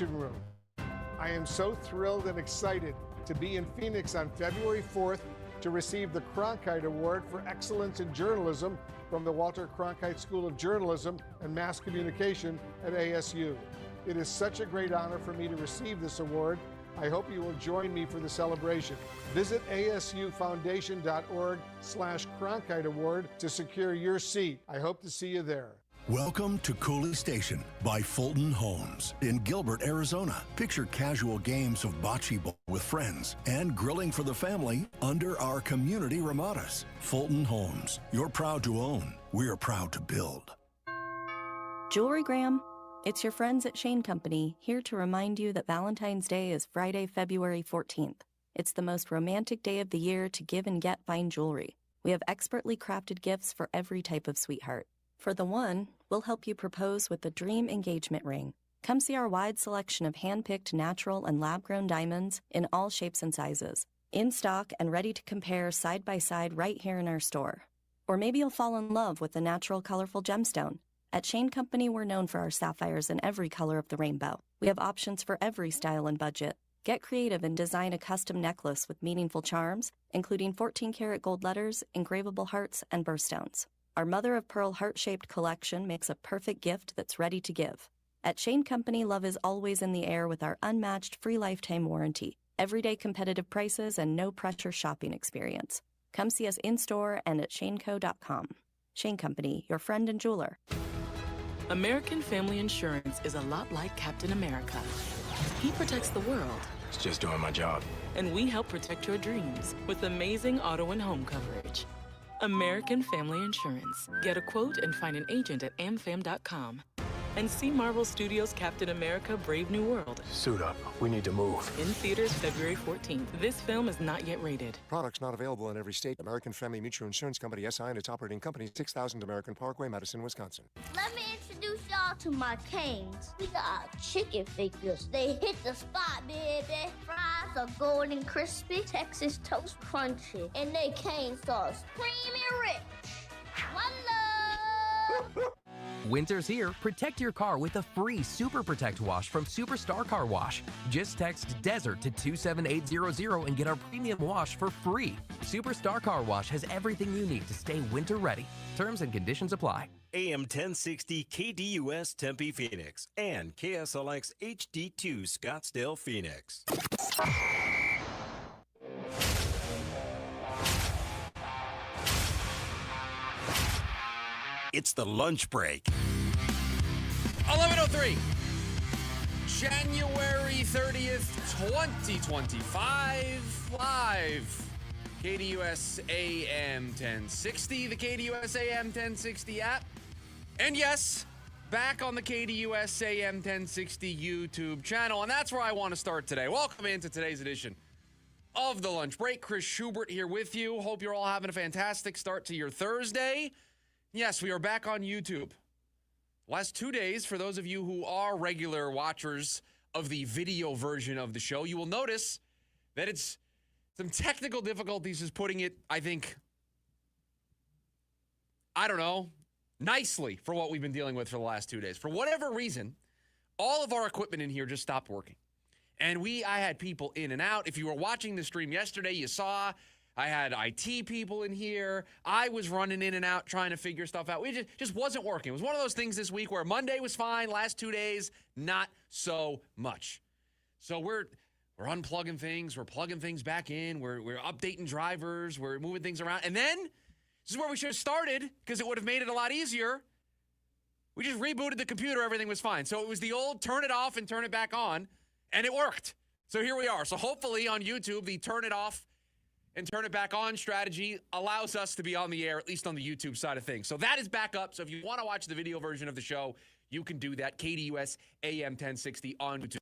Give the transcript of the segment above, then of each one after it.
Information Room. I am so thrilled and excited to be in Phoenix on February 4th to receive the Cronkite Award for Excellence in Journalism from the Walter Cronkite School of Journalism and Mass Communication at ASU. It is such a great honor for me to receive this award. I hope you will join me for the celebration. Visit asufoundation.org/Cronkite Award to secure your seat. I hope to see you there. Welcome to Cooley Station by Fulton Homes in Gilbert, Arizona. Picture casual games of bocce ball with friends and grilling for the family under our community ramadas. Fulton Homes, you're proud to own, we're proud to build. Jewelry Graham, it's your friends at Shane Company here to remind you that Valentine's Day is Friday, February 14th. It's the most romantic day of the year to give and get fine jewelry. We have expertly crafted gifts for every type of sweetheart. For the one, we'll help you propose with the dream engagement ring. Come see our wide selection of hand-picked natural and lab-grown diamonds in all shapes and sizes. In stock and ready to compare side by side right here in our store. Or maybe you'll fall in love with the natural, colorful gemstone. At Shane Company, we're known for our sapphires in every color of the rainbow. We have options for every style and budget. Get creative and design a custom necklace with meaningful charms, including 14-karat gold letters, engravable hearts, and birthstones. Our mother-of-pearl heart-shaped collection makes a perfect gift that's ready to give. At Shane Company, love is always in the air with our unmatched free lifetime warranty, everyday competitive prices, and no-pressure shopping experience. Come see us in-store and at shaneco.com. Shane Company, your friend and jeweler. American Family Insurance is a lot like Captain America. He protects the world. It's just doing my job. And we help protect your dreams with amazing auto and home coverage. American Family Insurance. Get a quote and find an agent at amfam.com. And see Marvel Studios' Captain America: Brave New World. Suit up. We need to move. In theaters February 14th. This film is not yet rated. Products not available in every state. American Family Mutual Insurance Company, SI, and its operating company, 6000 American Parkway, Madison, Wisconsin. Let me introduce y'all to my canes. We got chicken fingers. They hit the spot, baby. Fries are golden crispy, Texas toast crunchy, and they cane sauce creamy rich. One love. Winter's here. Protect your car with a free Super Protect wash from Superstar Car Wash. Just text DESERT to 27800 and get our premium wash for free. Superstar Car Wash has everything you need to stay winter ready. Terms and conditions apply. AM 1060 KDUS Tempe Phoenix and KSLX HD2 Scottsdale Phoenix. It's the lunch break. 11:03, January 30th, 2025, live. KDUS AM 1060, the KDUS AM 1060 app. And yes, back on the KDUS AM 1060 YouTube channel. And that's where I want to start today. Welcome into today's edition of the lunch break. Chris Schubert here with you. Hope you're all having a fantastic start to your Thursday. Yes, we are back on YouTube. Last 2 days, for those of you who are regular watchers of the video version of the show, you will notice that it's some technical difficulties is putting it, I think, nicely for what we've been dealing with for the last 2 days. For whatever reason, all of our equipment in here just stopped working. And I had people in and out. If you were watching the stream yesterday, you saw I had IT people in here. I was running in and out trying to figure stuff out. It just wasn't working. It was one of those things this week where Monday was fine, last 2 days, not so much. So we're unplugging things. We're plugging things back in. We're updating drivers. We're moving things around. And then, this is where we should have started because it would have made it a lot easier. We just rebooted the computer. Everything was fine. So it was the old turn it off and turn it back on, and it worked. So here we are. So hopefully on YouTube, the turn it off and turn it back on strategy allows us to be on the air, at least on the YouTube side of things. So that is back up. So if you want to watch the video version of the show, you can do that. KDUS AM 1060 on YouTube.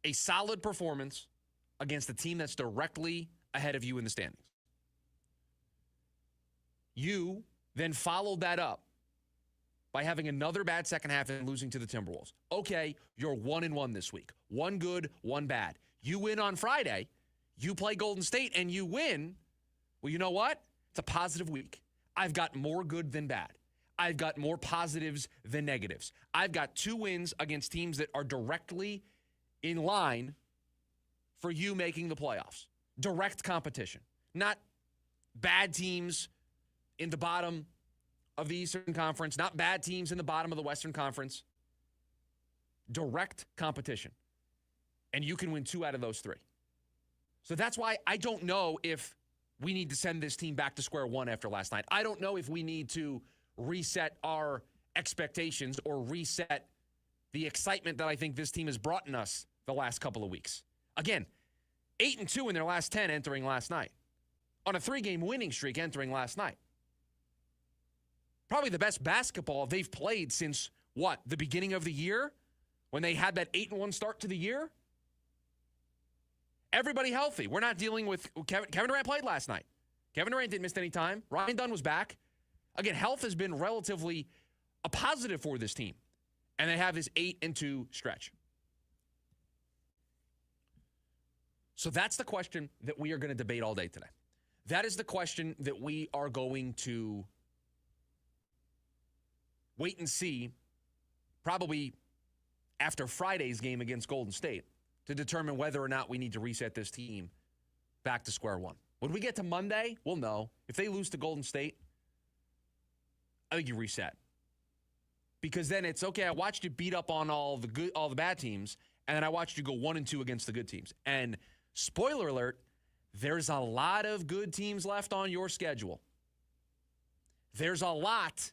a solid performance against a team that's directly ahead of you in the standings. You then followed that up by having another bad second half and losing to the Timberwolves. Okay, you're 1-1 this week. One good, one bad. You win on Friday, you play Golden State, and you win. Well, you know what? It's a positive week. I've got more good than bad. I've got more positives than negatives. I've got 2 wins against teams that are directly in line for you making the playoffs. Direct competition. Not bad teams in the bottom of the Eastern Conference, not bad teams in the bottom of the Western Conference. Direct competition. And you can win 2 out of those 3. So that's why I don't know if we need to send this team back to square one after last night. I don't know if we need to reset our expectations or reset the excitement that I think this team has brought in us the last couple of weeks. Again, 8-2 in their last 10 entering last night. On a 3-game winning streak entering last night. Probably the best basketball they've played since, what, the beginning of the year? When they had that 8-1 start to the year? Everybody healthy. We're not dealing with Kevin Durant played last night. Kevin Durant didn't miss any time. Ryan Dunn was back. Again, health has been relatively a positive for this team. And they have this 8-2 stretch. So that's the question that we are going to debate all day today. That is the question that we are going to wait and see probably after Friday's game against Golden State to determine whether or not we need to reset this team back to square one. When we get to Monday, we'll know. If they lose to Golden State, I think you reset. Because then it's, okay, I watched you beat up on all the bad teams, and then I watched you go 1-2 against the good teams. And spoiler alert, there's a lot of good teams left on your schedule. There's a lot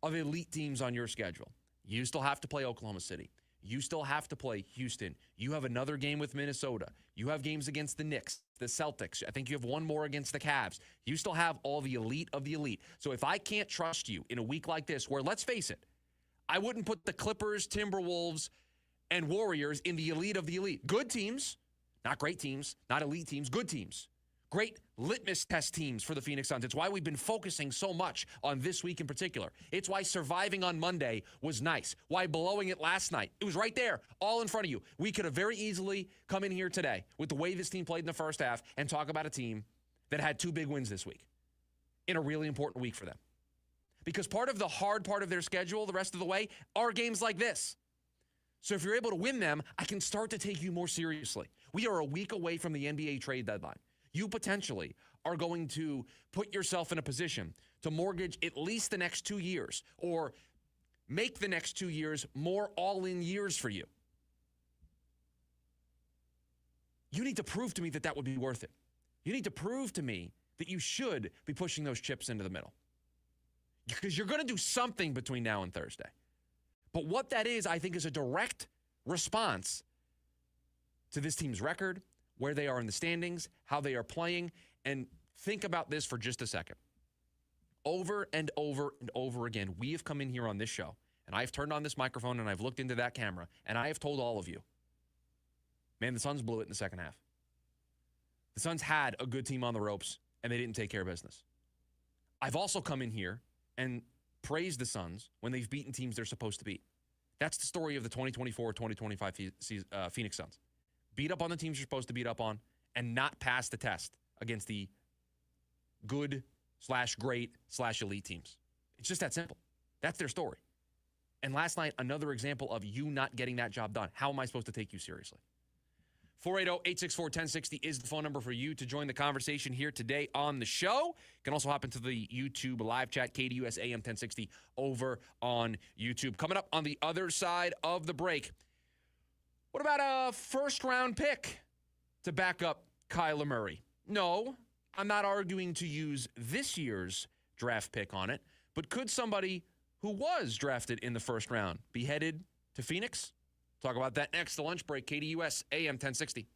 of elite teams on your schedule. You still have to play Oklahoma City. You still have to play Houston. You have another game with Minnesota. You have games against the Knicks, the Celtics. I think you have one more against the Cavs. You still have all the elite of the elite. So if I can't trust you in a week like this, where, let's face it, I wouldn't put the Clippers, Timberwolves, and Warriors in the elite of the elite. Good teams, not great teams, not elite teams, good teams. Great litmus test teams for the Phoenix Suns. It's why we've been focusing so much on this week in particular. It's why surviving on Monday was nice. Why blowing it last night. It was right there, all in front of you. We could have very easily come in here today with the way this team played in the first half and talk about a team that had 2 big wins this week in a really important week for them. Because part of the hard part of their schedule the rest of the way are games like this. So if you're able to win them, I can start to take you more seriously. We are a week away from the NBA trade deadline. You potentially are going to put yourself in a position to mortgage at least the next 2 years or make the next 2 years more all-in years for you. You need to prove to me that that would be worth it. You need to prove to me that you should be pushing those chips into the middle. Because you're going to do something between now and Thursday. But what that is, I think, is a direct response to this team's record, where they are in the standings, how they are playing, and think about this for just a second. Over and over and over again, we have come in here on this show, and I've turned on this microphone, and I've looked into that camera, and I have told all of you, man, the Suns blew it in the second half. The Suns had a good team on the ropes, and they didn't take care of business. I've also come in here and praised the Suns when they've beaten teams they're supposed to beat. That's the story of the 2024-2025 Phoenix Suns. Beat up on the teams you're supposed to beat up on and not pass the test against the good/great/elite teams. It's just that simple. That's their story. And last night, another example of you not getting that job done. How am I supposed to take you seriously? 480-864-1060 is the phone number for you to join the conversation here today on the show. You can also hop into the YouTube live chat, KDUS AM 1060 over on YouTube. Coming up on the other side of the break, what about a first-round pick to back up Kyler Murray? No, I'm not arguing to use this year's draft pick on it, but could somebody who was drafted in the first round be headed to Phoenix? Talk about that next. The lunch break, KDUS AM 1060.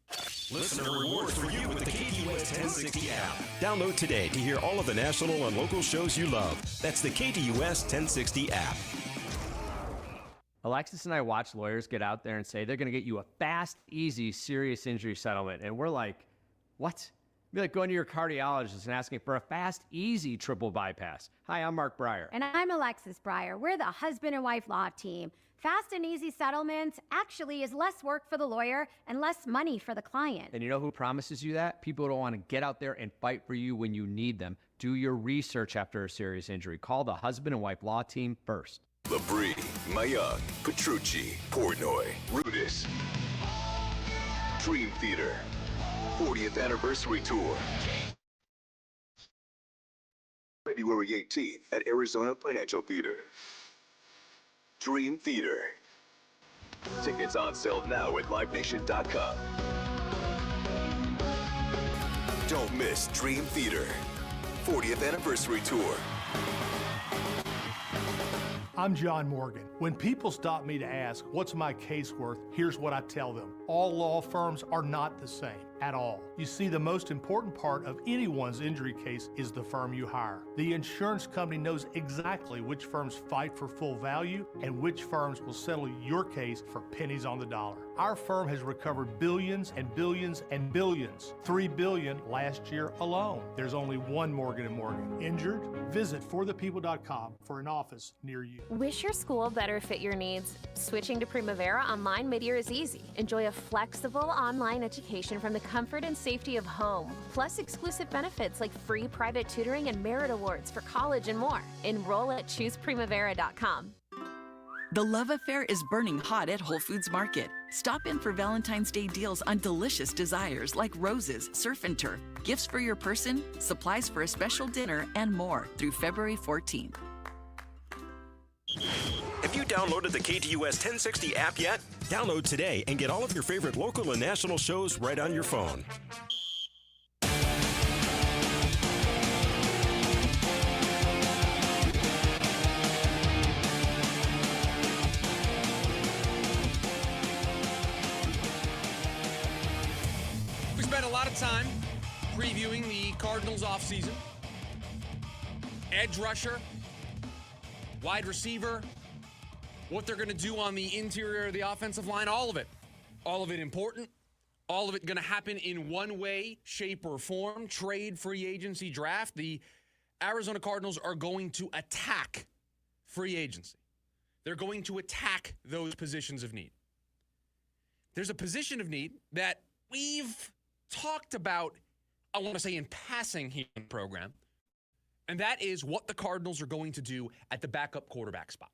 Listener rewards for you with the KDUS 1060 app. Download today to hear all of the national and local shows you love. That's the KDUS 1060 app. Alexis and I watch lawyers get out there and say they're going to get you a fast, easy, serious injury settlement. And we're like, what? It'd be like going to your cardiologist and asking for a fast, easy triple bypass. Hi, I'm Mark Breyer. And I'm Alexis Breyer. We're the husband and wife law team. Fast and easy settlements actually is less work for the lawyer and less money for the client. And you know who promises you that? People who don't want to get out there and fight for you when you need them. Do your research after a serious injury. Call the husband and wife law team first. Labrie, Mayung, Petrucci, Portnoy, Rudis. Dream Theater, 40th Anniversary Tour. February 18th at Arizona Financial Theater. Dream Theater. Tickets on sale now at livenation.com. Don't miss Dream Theater, 40th Anniversary Tour. I'm John Morgan. When people stop me to ask, what's my case worth, here's what I tell them. All law firms are not the same at all. You see, the most important part of anyone's injury case is the firm you hire. The insurance company knows exactly which firms fight for full value and which firms will settle your case for pennies on the dollar. Our firm has recovered billions and billions and billions. $3 billion last year alone. There's only one Morgan & Morgan. Injured? Visit forthepeople.com for an office near you. Wish your school better fit your needs? Switching to Primavera Online mid-year is easy. Enjoy a flexible online education from the comfort and safety of home, plus exclusive benefits like free private tutoring and merit awards for college and more. Enroll at chooseprimavera.com. The love affair is burning hot at Whole Foods Market. Stop in for Valentine's Day deals on delicious desires like roses, surf and turf, gifts for your person, supplies for a special dinner, and more through February 14th. Have you downloaded the KTUS 1060 app yet? Download today and get all of your favorite local and national shows right on your phone. We spent a lot of time previewing the Cardinals offseason. Edge rusher, wide receiver, what they're going to do on the interior of the offensive line, all of it. All of it important. All of it going to happen in one way, shape, or form. Trade, free agency, draft. The Arizona Cardinals are going to attack free agency. They're going to attack those positions of need. There's a position of need that we've talked about, I want to say in passing here in the program, and that is what the Cardinals are going to do at the backup quarterback spot.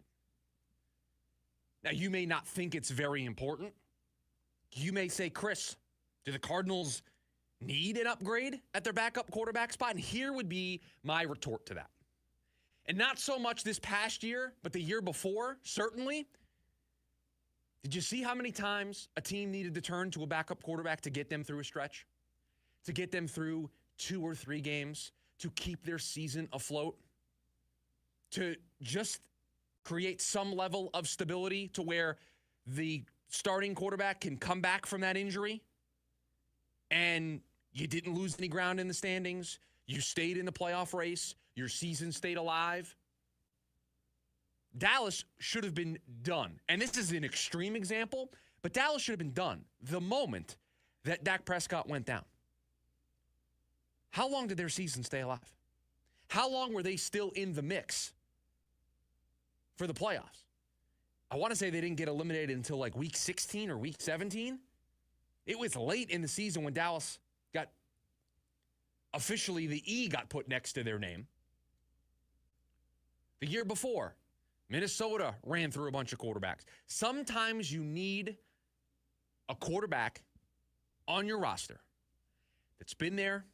Now, you may not think it's very important. You may say, Chris, do the Cardinals need an upgrade at their backup quarterback spot? And here would be my retort to that. And not so much this past year, but the year before, certainly. Did you see how many times a team needed to turn to a backup quarterback to get them through a stretch? To get them through 2 or 3 games? To keep their season afloat? To just create some level of stability to where the starting quarterback can come back from that injury and you didn't lose any ground in the standings. You stayed in the playoff race. Your season stayed alive. Dallas should have been done. And this is an extreme example, but Dallas should have been done the moment that Dak Prescott went down. How long did their season stay alive? How long were they still in the mix for the playoffs? I want to say they didn't get eliminated until like week 16 or week 17. It was late in the season when Dallas got officially, the E got put next to their name. The year before, Minnesota ran through a bunch of quarterbacks. Sometimes you need a quarterback on your roster that's been there,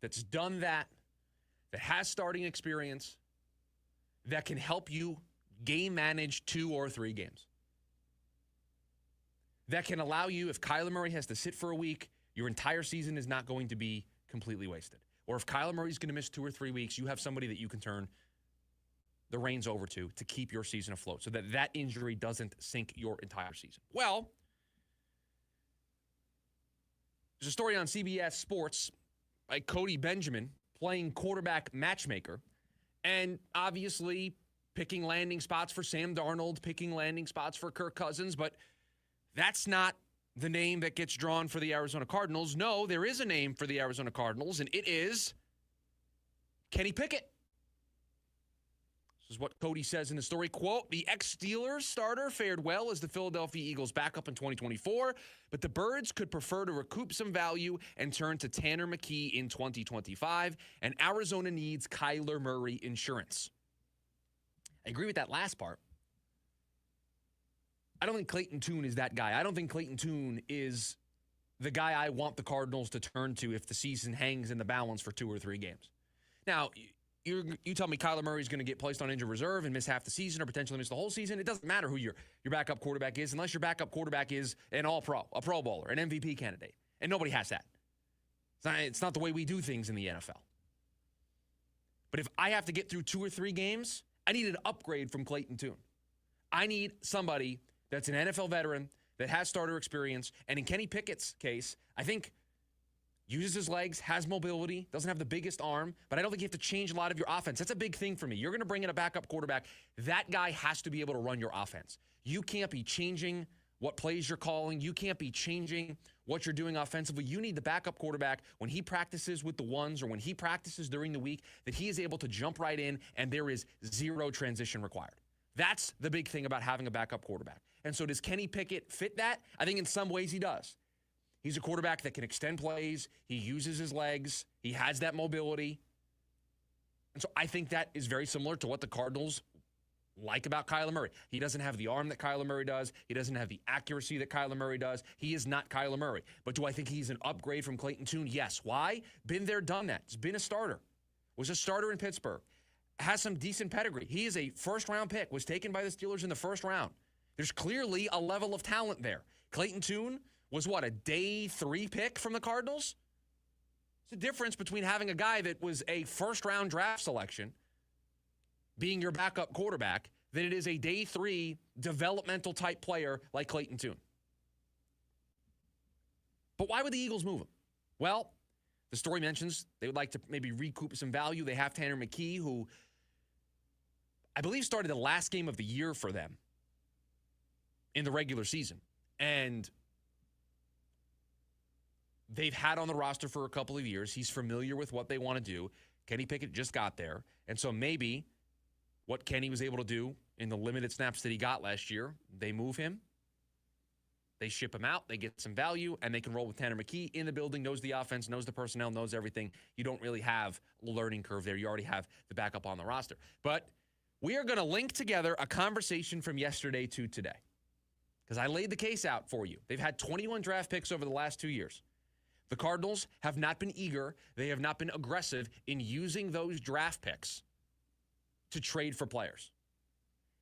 that's done that has starting experience, that can help you game manage 2 or 3 games. That can allow you, if Kyler Murray has to sit for a week, your entire season is not going to be completely wasted. Or if Kyler Murray's going to miss 2 or 3 weeks, you have somebody that you can turn the reins over to keep your season afloat so that injury doesn't sink your entire season. Well, there's a story on CBS Sports by Cody Benjamin playing quarterback matchmaker. And obviously, picking landing spots for Sam Darnold, picking landing spots for Kirk Cousins, but that's not the name that gets drawn for the Arizona Cardinals. No, there is a name for the Arizona Cardinals, and it is Kenny Pickett. This is what Cody says in the story. Quote, the ex-Steelers starter fared well as the Philadelphia Eagles backup in 2024, but the Birds could prefer to recoup some value and turn to Tanner McKee in 2025, and Arizona needs Kyler Murray insurance. I agree with that last part. I don't think Clayton Tune is that guy. I don't think Clayton Tune is the guy I want the Cardinals to turn to if the season hangs in the balance for 2 or 3 games. Now, you tell me Kyler Murray is going to get placed on injured reserve and miss half the season or potentially miss the whole season. It doesn't matter who your backup quarterback is unless your backup quarterback is an all-pro, a Pro Bowler, an MVP candidate. And nobody has that. It's not the way we do things in the NFL. But if I have to get through 2 or 3 games, I need an upgrade from Clayton Tune. I need somebody that's an NFL veteran that has starter experience. And in Kenny Pickett's case, I think uses his legs, has mobility, doesn't have the biggest arm, but I don't think you have to change a lot of your offense. That's a big thing for me. You're going to bring in a backup quarterback. That guy has to be able to run your offense. You can't be changing what plays you're calling. You can't be changing what you're doing offensively. You need the backup quarterback when he practices with the ones or when he practices during the week that he is able to jump right in and there is 0 transition required. That's the big thing about having a backup quarterback. And so does Kenny Pickett fit that? I think in some ways he does. He's a quarterback that can extend plays. He uses his legs. He has that mobility. And so I think that is very similar to what the Cardinals like about Kyler Murray. He doesn't have the arm that Kyler Murray does. He doesn't have the accuracy that Kyler Murray does. He is not Kyler Murray. But do I think he's an upgrade from Clayton Tune? Yes. Why? Been there, done that. He's been a starter. Was a starter in Pittsburgh. Has some decent pedigree. He is a first-round pick. Was taken by the Steelers in the first round. There's clearly a level of talent there. Clayton Tune was what, a day 3 pick from the Cardinals? It's the difference between having a guy that was a first-round draft selection being your backup quarterback than it is a day 3 developmental type player like Clayton Tune. But why would the Eagles move him? Well, the story mentions they would like to maybe recoup some value. They have Tanner McKee, who I believe started the last game of the year for them in the regular season. And they've had on the roster for a couple of years. He's familiar with what they want to do. Kenny Pickett just got there. And so maybe what Kenny was able to do in the limited snaps that he got last year, they move him. They ship him out. They get some value, and they can roll with Tanner McKee in the building, knows the offense, knows the personnel, knows everything. You don't really have a learning curve there. You already have the backup on the roster. But we are going to link together a conversation from yesterday to today because I laid the case out for you. They've had 21 draft picks over the last 2 years. The Cardinals have not been eager. They have not been aggressive in using those draft picks to trade for players.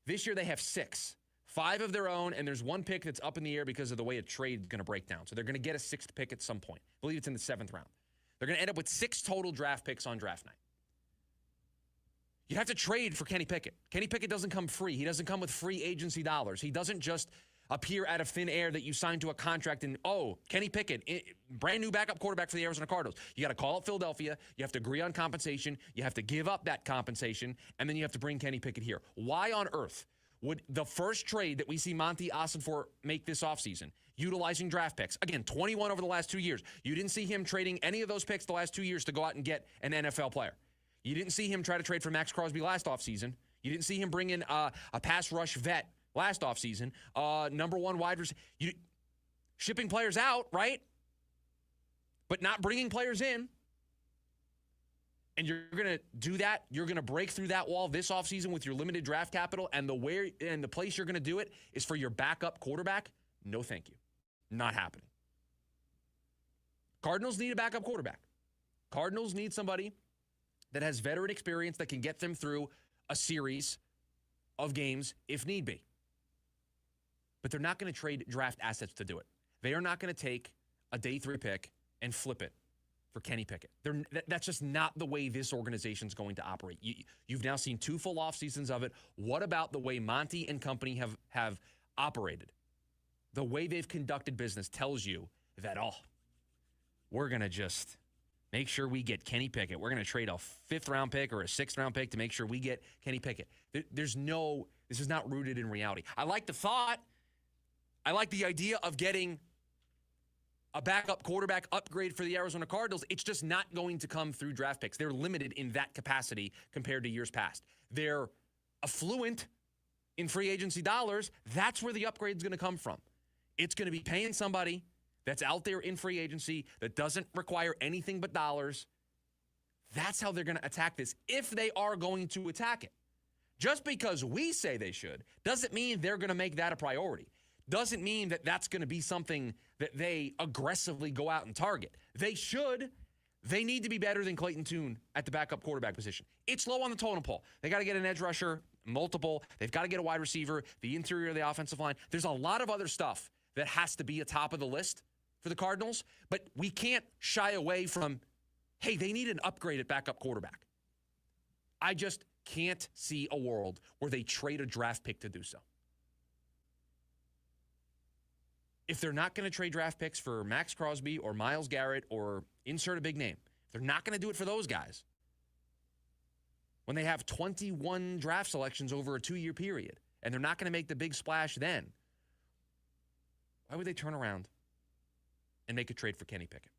This year they have 6. 5 of their own, and there's 1 pick that's up in the air because of the way a trade is going to break down. So they're going to get a 6th pick at some point. I believe it's in the 7th round. They're going to end up with 6 total draft picks on draft night. You have to trade for Kenny Pickett. Kenny Pickett doesn't come free. He doesn't come with free agency dollars. He doesn't just appear out of thin air that you sign to a contract and, oh, Kenny Pickett, brand new backup quarterback for the Arizona Cardinals. You got to call up Philadelphia. You have to agree on compensation. You have to give up that compensation, and then you have to bring Kenny Pickett here. Why on earth would the first trade that we see Monty Ossenfort make this offseason, utilizing draft picks, again, 21 over the last 2 years, you didn't see him trading any of those picks the last 2 years to go out and get an NFL player. You didn't see him try to trade for Max Crosby last offseason. You didn't see him bring in a pass rush vet last offseason. Number 1 wide receiver. Shipping players out, right? But not bringing players in. And you're going to do that. You're going to break through that wall this offseason with your limited draft capital. And the place you're going to do it is for your backup quarterback. No, thank you. Not happening. Cardinals need a backup quarterback. Cardinals need somebody that has veteran experience that can get them through a series of games if need be. But they're not going to trade draft assets to do it. They are not going to take a day 3 pick and flip it for Kenny Pickett. That's just not the way this organization is going to operate. You've now seen 2 full off seasons of it. What about the way Monty and company have operated? The way they've conducted business tells you that, we're going to just Make sure we get Kenny Pickett. We're going to trade a 5th-round pick or a 6th-round pick to make sure we get Kenny Pickett. This is not rooted in reality. I like the thought. I like the idea of getting a backup quarterback upgrade for the Arizona Cardinals. It's just not going to come through draft picks. They're limited in that capacity compared to years past. They're affluent in free agency dollars. That's where the upgrade's going to come from. It's going to be paying somebody that's out there in free agency that doesn't require anything but dollars. That's how they're going to attack this, if they are going to attack it. Just because we say they should doesn't mean they're going to make that a priority. Doesn't mean that that's going to be something that they aggressively go out and target. They should. They need to be better than Clayton Tune at the backup quarterback position. It's low on the totem pole. They got to get an edge rusher, multiple. They've got to get a wide receiver, the interior of the offensive line. There's a lot of other stuff that has to be atop of the list for the Cardinals, but we can't shy away from, hey, they need an upgrade at backup quarterback. I just can't see a world where they trade a draft pick to do so. If they're not going to trade draft picks for Max Crosby or Myles Garrett or insert a big name, if they're not going to do it for those guys, when they have 21 draft selections over a 2-year period, and they're not going to make the big splash then, why would they turn around and make a trade for Kenny Pickett?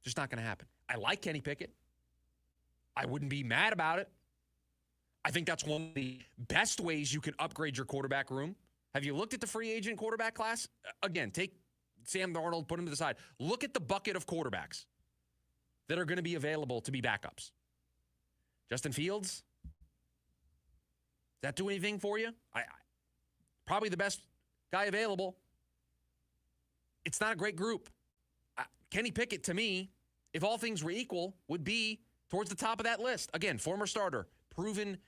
Just not going to happen. I like Kenny Pickett. I wouldn't be mad about it. I think that's one of the best ways you can upgrade your quarterback room. Have you looked at the free agent quarterback class? Again, take Sam Darnold, put him to the side. Look at the bucket of quarterbacks that are going to be available to be backups. Justin Fields? Does that do anything for you? Probably the best guy available. It's not a great group. Kenny Pickett, to me, if all things were equal, would be towards the top of that list. Again, former starter, proven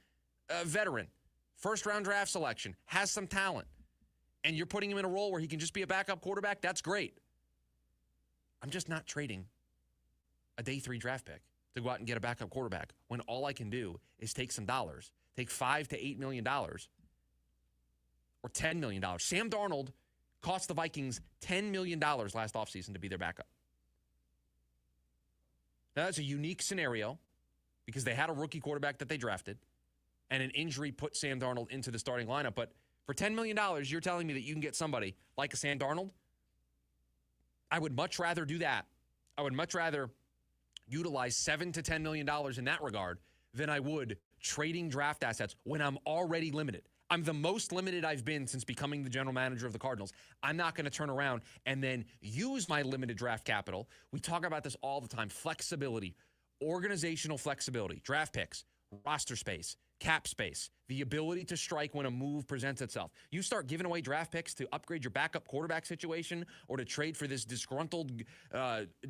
veteran, first-round draft selection, has some talent, and you're putting him in a role where he can just be a backup quarterback, that's great. I'm just not trading a day 3 draft pick to go out and get a backup quarterback when all I can do is take some dollars, take $5 to $8 million or $10 million. Sam Darnold cost the Vikings $10 million last offseason to be their backup. Now, that's a unique scenario because they had a rookie quarterback that they drafted and an injury put Sam Darnold into the starting lineup. But for $10 million, you're telling me that you can get somebody like a Sam Darnold? I would much rather do that. I would much rather utilize $7 to $10 million in that regard than I would trading draft assets when I'm already limited. I'm the most limited I've been since becoming the general manager of the Cardinals. I'm not going to turn around and then use my limited draft capital. We talk about this all the time. Flexibility, organizational flexibility, draft picks, roster space, cap space, the ability to strike when a move presents itself. You start giving away draft picks to upgrade your backup quarterback situation or to trade for this disgruntled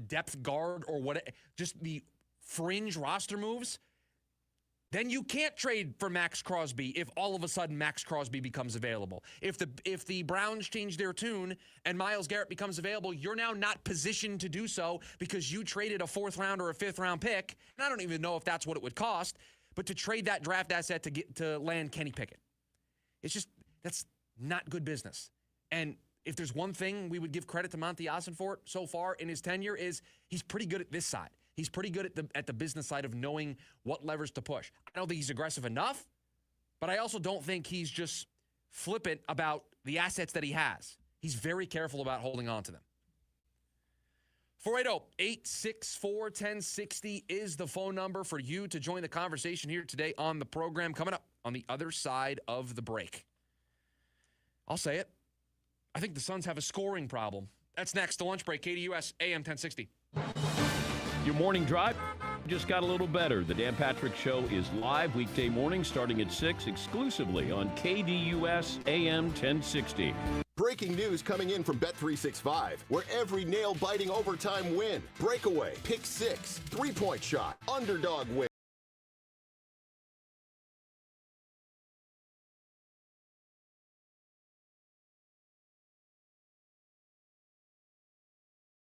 depth guard or what, just the fringe roster moves, then you can't trade for Max Crosby if all of a sudden Max Crosby becomes available. If the Browns change their tune and Myles Garrett becomes available, you're now not positioned to do so because you traded a 4th round or a 5th round pick. And I don't even know if that's what it would cost, but to trade that draft asset to land Kenny Pickett. It's just, that's not good business. And if there's one thing we would give credit to Monty Ossenfort for so far in his tenure is he's pretty good at this side. He's pretty good at the business side of knowing what levers to push. I don't think he's aggressive enough, but I also don't think he's just flippant about the assets that he has. He's very careful about holding on to them. 480-864-1060 is the phone number for you to join the conversation here today on the program. Coming up on the other side of the break. I'll say it. I think the Suns have a scoring problem. That's next. The lunch break. KDUS AM 1060. Your morning drive just got a little better. The Dan Patrick Show is live weekday morning starting at 6 exclusively on KDUS AM 1060. Breaking news coming in from Bet365, where every nail-biting overtime win, breakaway, pick six, three-point shot, underdog win.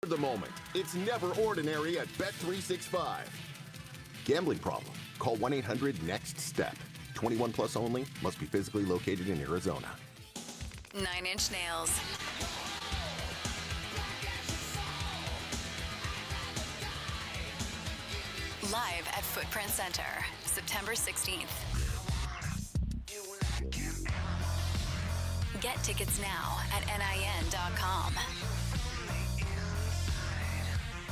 The moment. It's never ordinary at Bet365. Gambling problem? Call 1-800-NEXT-STEP. 21 plus only. Must be physically located in Arizona. 9 Inch Nails. Live at Footprint Center, September 16th. Get tickets now at NIN.com.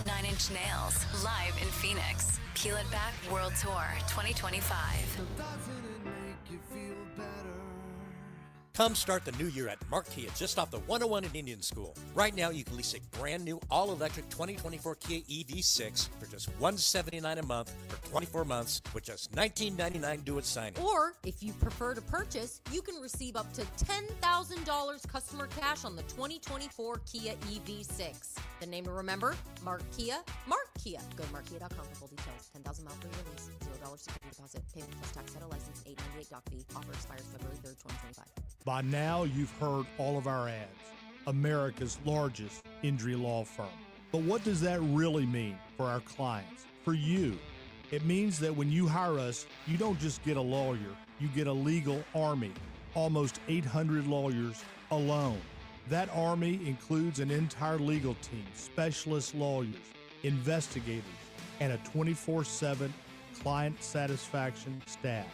9 Inch Nails, live in Phoenix. Peel It Back World Tour 2025. Come start the new year at Mark Kia, just off the 101 in Indian School. Right now, you can lease a brand new all-electric 2024 Kia EV6 for just $179 a month for 24 months with just $19.99 due at signing. Or, if you prefer to purchase, you can receive up to $10,000 customer cash on the 2024 Kia EV6. The name to remember, Mark Kia, Mark Kia. Go to markkia.com for full details. 10,000 miles for your lease, $0 security deposit, payment plus tax, title license, $898 doc fee. Offer expires February 3rd, 2025. By now, you've heard all of our ads. America's largest injury law firm. But what does that really mean for our clients, for you? It means that when you hire us, you don't just get a lawyer, you get a legal army, almost 800 lawyers alone. That army includes an entire legal team, specialist lawyers, investigators, and a 24/7 client satisfaction staff.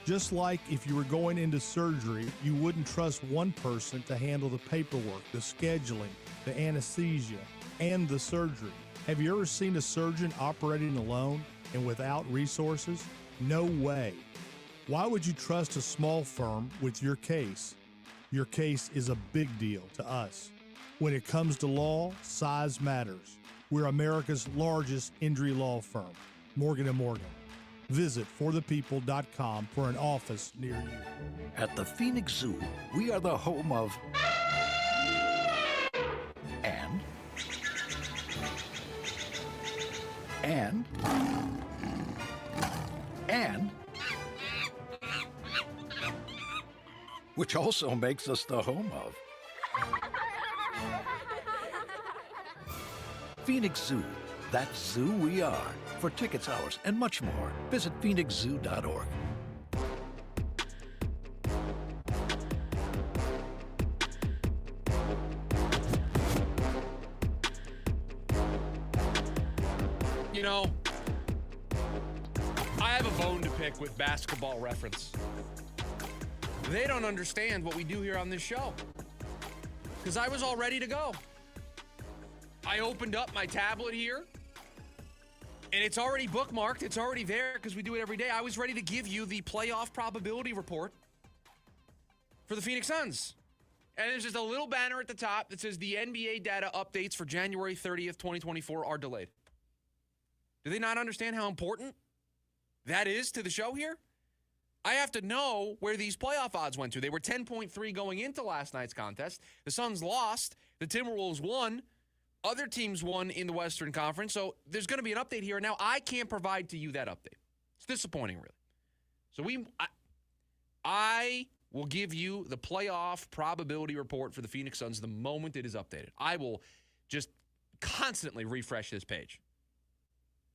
Just like if you were going into surgery, you wouldn't trust one person to handle the paperwork, the scheduling, the anesthesia, and the surgery. Have you ever seen a surgeon operating alone and without resources? No way. Why would you trust a small firm with your case? Your case is a big deal to us. When it comes to law, size matters. We're America's largest injury law firm, Morgan & Morgan. Visit forthepeople.com for an office near you. At the Phoenix Zoo, we are the home of and which also makes us the home of Phoenix Zoo. That zoo we are. For tickets, hours, and much more, visit phoenixzoo.org. You know, I have a bone to pick with Basketball Reference. They don't understand what we do here on this show. Because I was all ready to go. I opened up my tablet here. And it's already bookmarked. It's already there because we do it every day. I was ready to give you the playoff probability report for the Phoenix Suns. And there's just a little banner at the top that says the NBA data updates for January 30th, 2024 are delayed. Do they not understand how important that is to the show here? I have to know where these playoff odds went to. They were 10.3 going into last night's contest. The Suns lost. The Timberwolves won. Other teams won in the Western Conference, so there's going to be an update here. Now, I can't provide to you that update. It's disappointing, really. So I will give you the playoff probability report for the Phoenix Suns the moment it is updated. I will just constantly refresh this page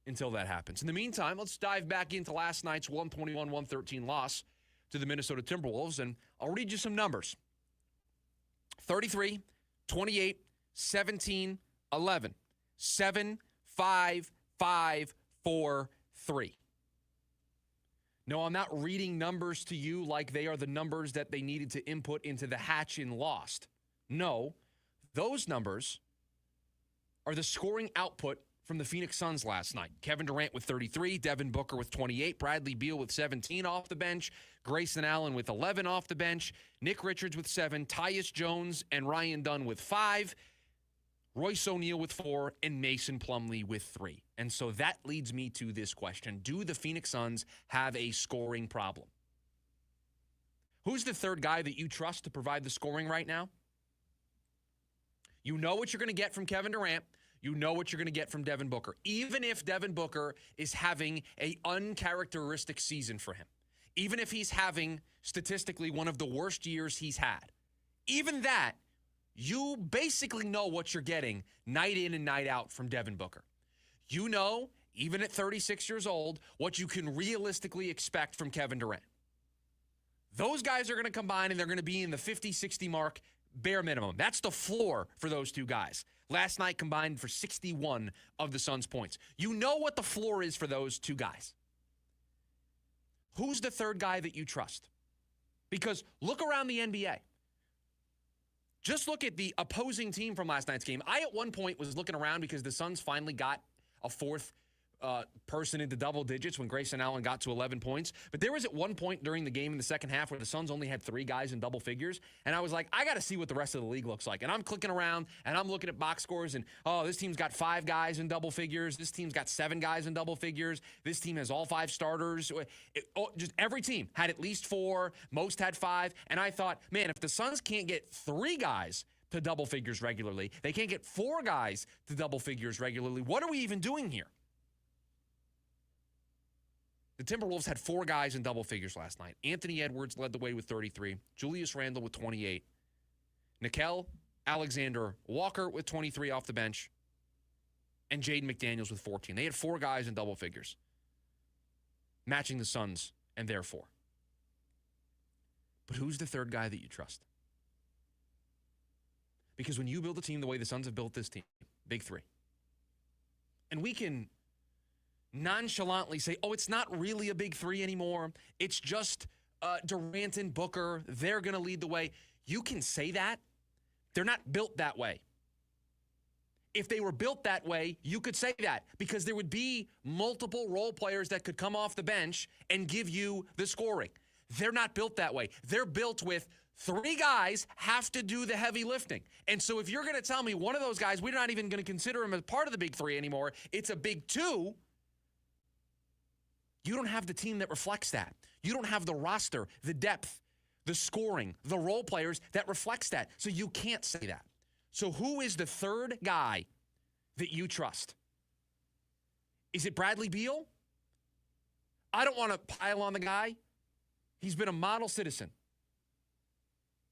until that happens. In the meantime, let's dive back into last night's 121-113 loss to the Minnesota Timberwolves, and I'll read you some numbers. 33, 28, 17, 11, 7, 5, 5, 4, 3. No, I'm not reading numbers to you like they are the numbers that they needed to input into the hatch in Lost. No, those numbers are the scoring output from the Phoenix Suns last night. Kevin Durant with 33, Devin Booker with 28, Bradley Beal with 17 off the bench, Grayson Allen with 11 off the bench, Nick Richards with 7, Tyus Jones and Ryan Dunn with 5, Royce O'Neal with 4, and Mason Plumlee with 3. And so that leads me to this question. Do the Phoenix Suns have a scoring problem? Who's the third guy that you trust to provide the scoring right now? You know what you're going to get from Kevin Durant. You know what you're going to get from Devin Booker. Even if Devin Booker is having an uncharacteristic season for him. Even if he's having, statistically, one of the worst years he's had. Even that, you basically know what you're getting night in and night out from Devin Booker. You know, even at 36 years old, what you can realistically expect from Kevin Durant. Those guys are going to combine and they're going to be in the 50-60 mark bare minimum. That's the floor for those two guys. Last night combined for 61 of the Suns' points. You know what the floor is for those two guys. Who's the third guy that you trust? Because look around the NBA. Just look at the opposing team from last night's game. I, at one point, was looking around because the Suns finally got a fourth person into double digits when Grayson Allen got to 11 points. But there was at one point during the game in the second half where the Suns only had 3 guys in double figures. And I was like, I got to see what the rest of the league looks like. And I'm clicking around and I'm looking at box scores and, oh, this team's got 5 guys in double figures. This team's got 7 guys in double figures. This team has all 5 starters. Just every team had at least 4. Most had 5. And I thought, man, if the Suns can't get 3 guys to double figures regularly, they can't get 4 guys to double figures regularly, what are we even doing here? The Timberwolves had 4 guys in double figures last night. Anthony Edwards led the way with 33. Julius Randle with 28. Nickeil Alexander-Walker with 23 off the bench. And Jaden McDaniels with 14. They had 4 guys in double figures, matching the Suns and their 4. But who's the third guy that you trust? Because when you build a team the way the Suns have built this team, big 3, and we can nonchalantly say, oh, it's not really a big 3 anymore. It's just Durant and Booker. They're going to lead the way. You can say that. They're not built that way. If they were built that way, you could say that because there would be multiple role players that could come off the bench and give you the scoring. They're not built that way. They're built with 3 guys have to do the heavy lifting. And so if you're going to tell me one of those guys, we're not even going to consider him as part of the big 3 anymore, it's a big 2, you don't have the team that reflects that. You don't have the roster, the depth, the scoring, the role players that reflects that. So you can't say that. So who is the third guy that you trust? Is it Bradley Beal? I don't want to pile on the guy. He's been a model citizen.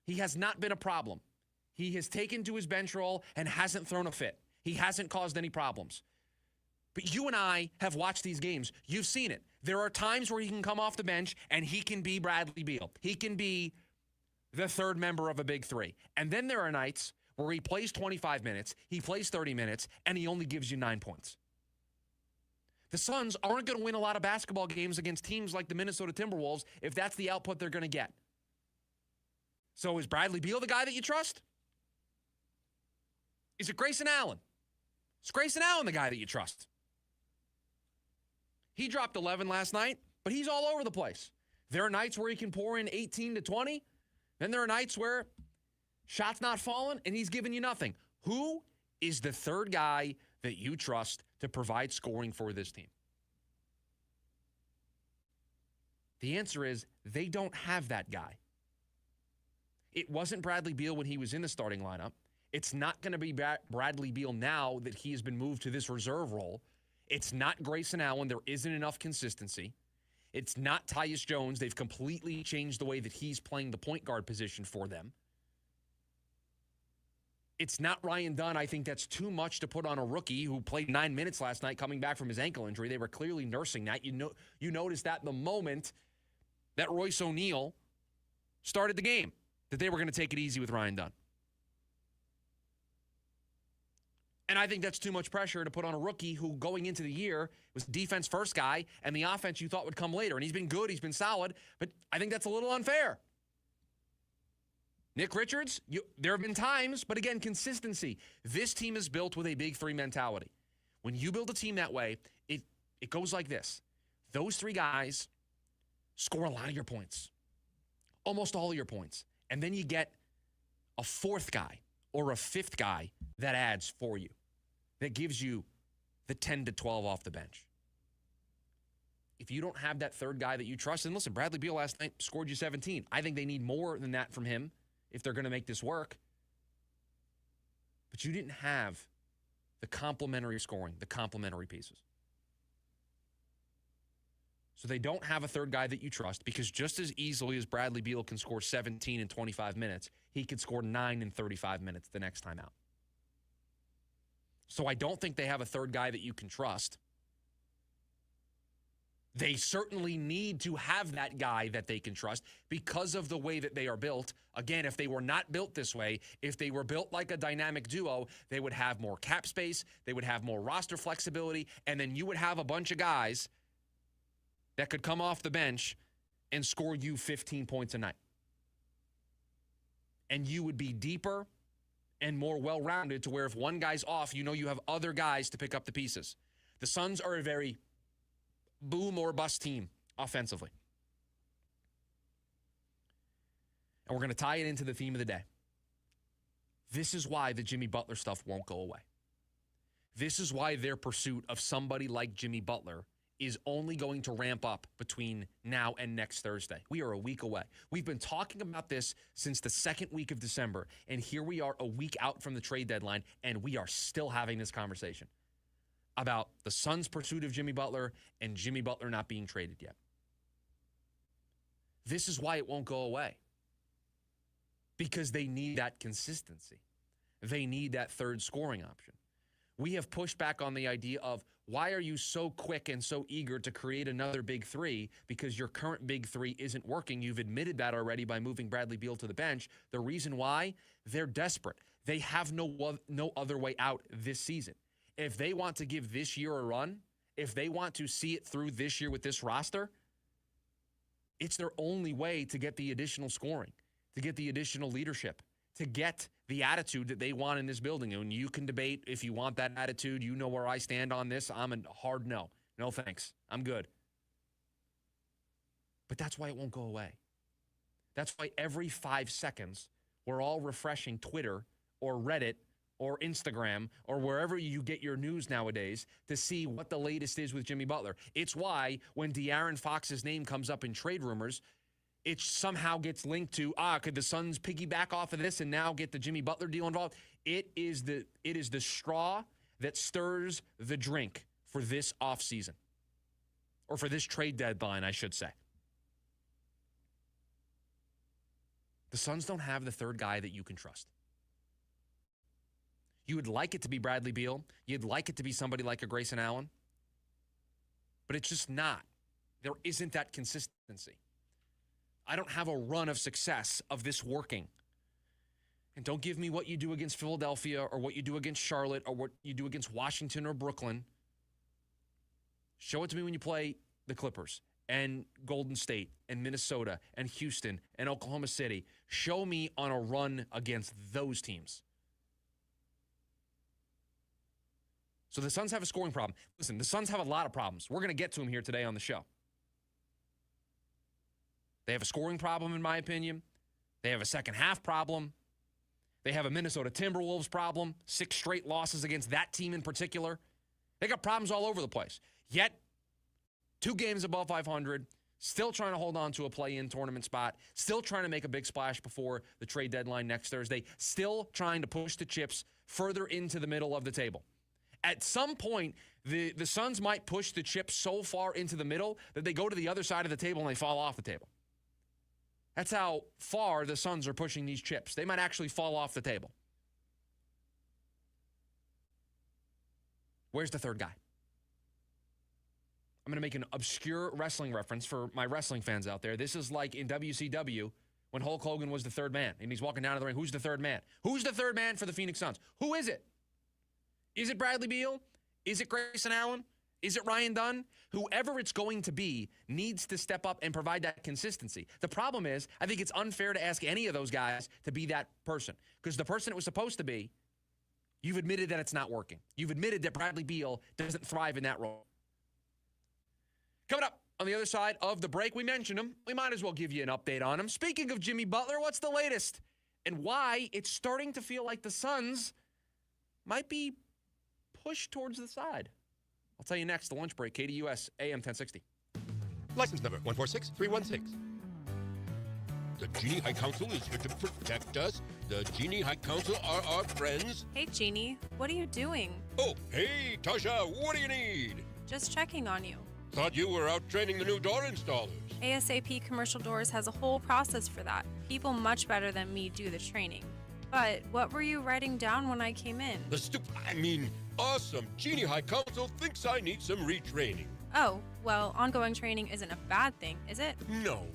He has not been a problem. He has taken to his bench role and hasn't thrown a fit. He hasn't caused any problems. But you and I have watched these games. You've seen it. There are times where he can come off the bench and he can be Bradley Beal. He can be the third member of a big 3. And then there are nights where he plays 25 minutes, he plays 30 minutes, and he only gives you 9 points. The Suns aren't going to win a lot of basketball games against teams like the Minnesota Timberwolves if that's the output they're going to get. So is Bradley Beal the guy that you trust? Is it Grayson Allen? Is Grayson Allen the guy that you trust? He dropped 11 last night, but he's all over the place. There are nights where he can pour in 18 to 20. Then there are nights where shots not falling and he's giving you nothing. Who is the third guy that you trust to provide scoring for this team? The answer is they don't have that guy. It wasn't Bradley Beal when he was in the starting lineup. It's not going to be Bradley Beal now that he has been moved to this reserve role. It's not Grayson Allen. There isn't enough consistency. It's not Tyus Jones. They've completely changed the way that he's playing the point guard position for them. It's not Ryan Dunn. I think that's too much to put on a rookie who played 9 minutes last night coming back from his ankle injury. They were clearly nursing that. You noticed that the moment that Royce O'Neal started the game, that they were going to take it easy with Ryan Dunn. And I think that's too much pressure to put on a rookie who, going into the year, was defense first guy, and the offense you thought would come later. And he's been good, he's been solid, but I think that's a little unfair. Nick Richards, there have been times, but again, consistency. This team is built with a big 3 mentality. When you build a team that way, it goes like this. Those 3 guys score a lot of your points, almost all of your points. And then you get a 4th guy or a 5th guy that adds for you, that gives you the 10 to 12 off the bench. If you don't have that third guy that you trust, and listen, Bradley Beal last night scored you 17. I think they need more than that from him if they're going to make this work. But you didn't have the complementary scoring, the complementary pieces. So they don't have a third guy that you trust, because just as easily as Bradley Beal can score 17 in 25 minutes, he could score 9 in 35 minutes the next time out. So I don't think they have a third guy that you can trust. They certainly need to have that guy that they can trust because of the way that they are built. Again, if they were not built this way, if they were built like a dynamic duo, they would have more cap space, they would have more roster flexibility, and then you would have a bunch of guys that could come off the bench and score you 15 points a night. And you would be deeper and more well-rounded to where if one guy's off, you know you have other guys to pick up the pieces. The Suns are a very boom or bust team offensively. And we're going to tie it into the theme of the day. This is why the Jimmy Butler stuff won't go away. This is why their pursuit of somebody like Jimmy Butler is only going to ramp up between now and next Thursday. We are a week away. We've been talking about this since the second week of December, and here we are a week out from the trade deadline, and we are still having this conversation about the Suns' pursuit of Jimmy Butler and Jimmy Butler not being traded yet. This is why it won't go away. Because they need that consistency. They need that third scoring option. We have pushed back on the idea of why are you so quick and so eager to create another big three because your current big three isn't working. You've admitted that already by moving Bradley Beal to the bench. The reason why? They're desperate. They have no other way out this season. If they want to give this year a run, if they want to see it through this year with this roster, it's their only way to get the additional scoring, to get the additional leadership, to get the attitude that they want in this building. And you can debate if you want that attitude. You know where I stand on this. I'm a hard no. No thanks. I'm good. But that's why it won't go away. That's why every 5 seconds we're all refreshing Twitter or Reddit or Instagram, or wherever you get your news nowadays to see what the latest is with Jimmy Butler. It's why when De'Aaron Fox's name comes up in trade rumors, it somehow gets linked to, could the Suns piggyback off of this and now get the Jimmy Butler deal involved? It is the straw that stirs the drink for this offseason, or for this trade deadline, I should say. The Suns don't have the third guy that you can trust. You would like it to be Bradley Beal. You'd like it to be somebody like a Grayson Allen. But it's just not. There isn't that consistency. I don't have a run of success of this working. And don't give me what you do against Philadelphia or what you do against Charlotte or what you do against Washington or Brooklyn. Show it to me when you play the Clippers and Golden State and Minnesota and Houston and Oklahoma City. Show me on a run against those teams. So the Suns have a scoring problem. Listen, the Suns have a lot of problems. We're going to get to them here today on the show. They have a scoring problem, in my opinion. They have a second half problem. They have a Minnesota Timberwolves problem. 6 straight losses against that team in particular. They got problems all over the place. Yet, 2 games above 500, still trying to hold on to a play-in tournament spot, still trying to make a big splash before the trade deadline next Thursday, still trying to push the chips further into the middle of the table. At some point, the Suns might push the chips so far into the middle that they go to the other side of the table and they fall off the table. That's how far the Suns are pushing these chips. They might actually fall off the table. Where's the third guy? I'm going to make an obscure wrestling reference for my wrestling fans out there. This is like in WCW when Hulk Hogan was the third man, and he's walking down to the ring. Who's the third man? Who's the third man for the Phoenix Suns? Who is it? Is it Bradley Beal? Is it Grayson Allen? Is it Ryan Dunn? Whoever it's going to be needs to step up and provide that consistency. The problem is, I think it's unfair to ask any of those guys to be that person, because the person it was supposed to be, you've admitted that it's not working. You've admitted that Bradley Beal doesn't thrive in that role. Coming up on the other side of the break, we mentioned him. We might as well give you an update on him. Speaking of Jimmy Butler, what's the latest? And why it's starting to feel like the Suns might be pushed towards the side. I'll tell you next, the lunch break, KDUS, AM 1060. License number 146316. The Genie High Council is here to protect us. The Genie High Council are our friends. Hey, Genie, what are you doing? Oh, hey, Tasha, what do you need? Just checking on you. Thought you were out training the new door installers. ASAP Commercial Doors has a whole process for that. People much better than me do the training. But what were you writing down when I came in? Awesome. Genie High Council thinks I need some retraining. Oh, well, ongoing training isn't a bad thing, is it? No.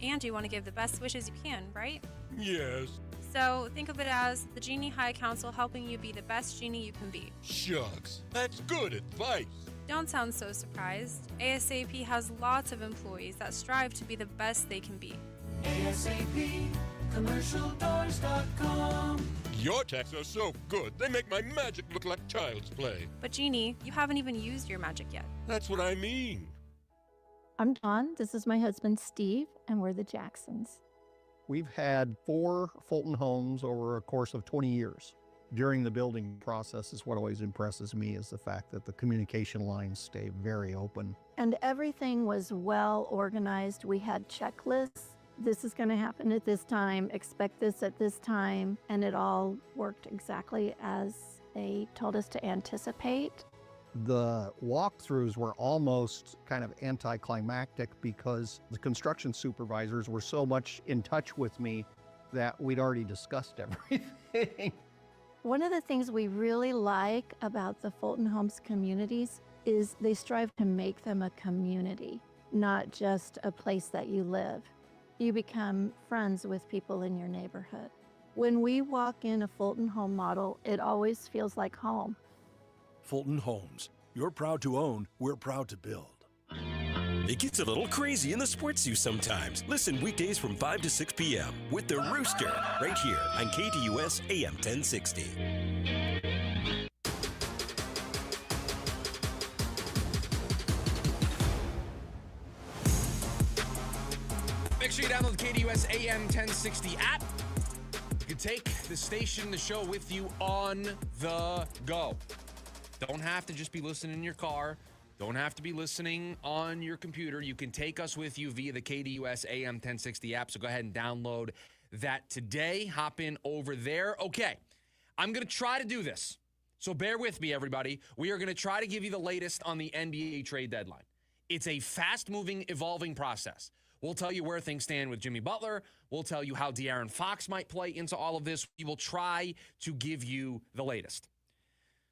And you want to give the best wishes you can, right? Yes. So think of it as the Genie High Council helping you be the best genie you can be. Shucks, that's good advice. Don't sound so surprised. ASAP has lots of employees that strive to be the best they can be. ASAP, commercialdoors.com. Your techs are so good, they make my magic look like child's play. But Genie, you haven't even used your magic yet. That's what I mean. I'm Dawn. This is my husband, Steve, and we're the Jacksons. We've had 4 Fulton homes over a course of 20 years. During the building process is what always impresses me is the fact that the communication lines stay very open. And everything was well organized. We had checklists. This is going to happen at this time. Expect this at this time. And it all worked exactly as they told us to anticipate. The walkthroughs were almost kind of anticlimactic because the construction supervisors were so much in touch with me that we'd already discussed everything. One of the things we really like about the Fulton Homes communities is they strive to make them a community, not just a place that you live. You become friends with people in your neighborhood. When we walk in a Fulton home model, it always feels like home. Fulton Homes. You're proud to own, we're proud to build. It gets a little crazy in the sports zoo sometimes. Listen weekdays from 5 to 6 p.m. with The Rooster, right here on KDUS AM 1060. Make sure you download the KDUS AM 1060 app. You can take the station, the show with you on the go. Don't have to just be listening in your car. Don't have to be listening on your computer. You can take us with you via the KDUS AM 1060 app. So go ahead and download that today. Hop in over there. Okay, I'm going to try to do this. So bear with me, everybody. We are going to try to give you the latest on the NBA trade deadline. It's a fast-moving, evolving process. We'll tell you where things stand with Jimmy Butler. We'll tell you how De'Aaron Fox might play into all of this. We will try to give you the latest.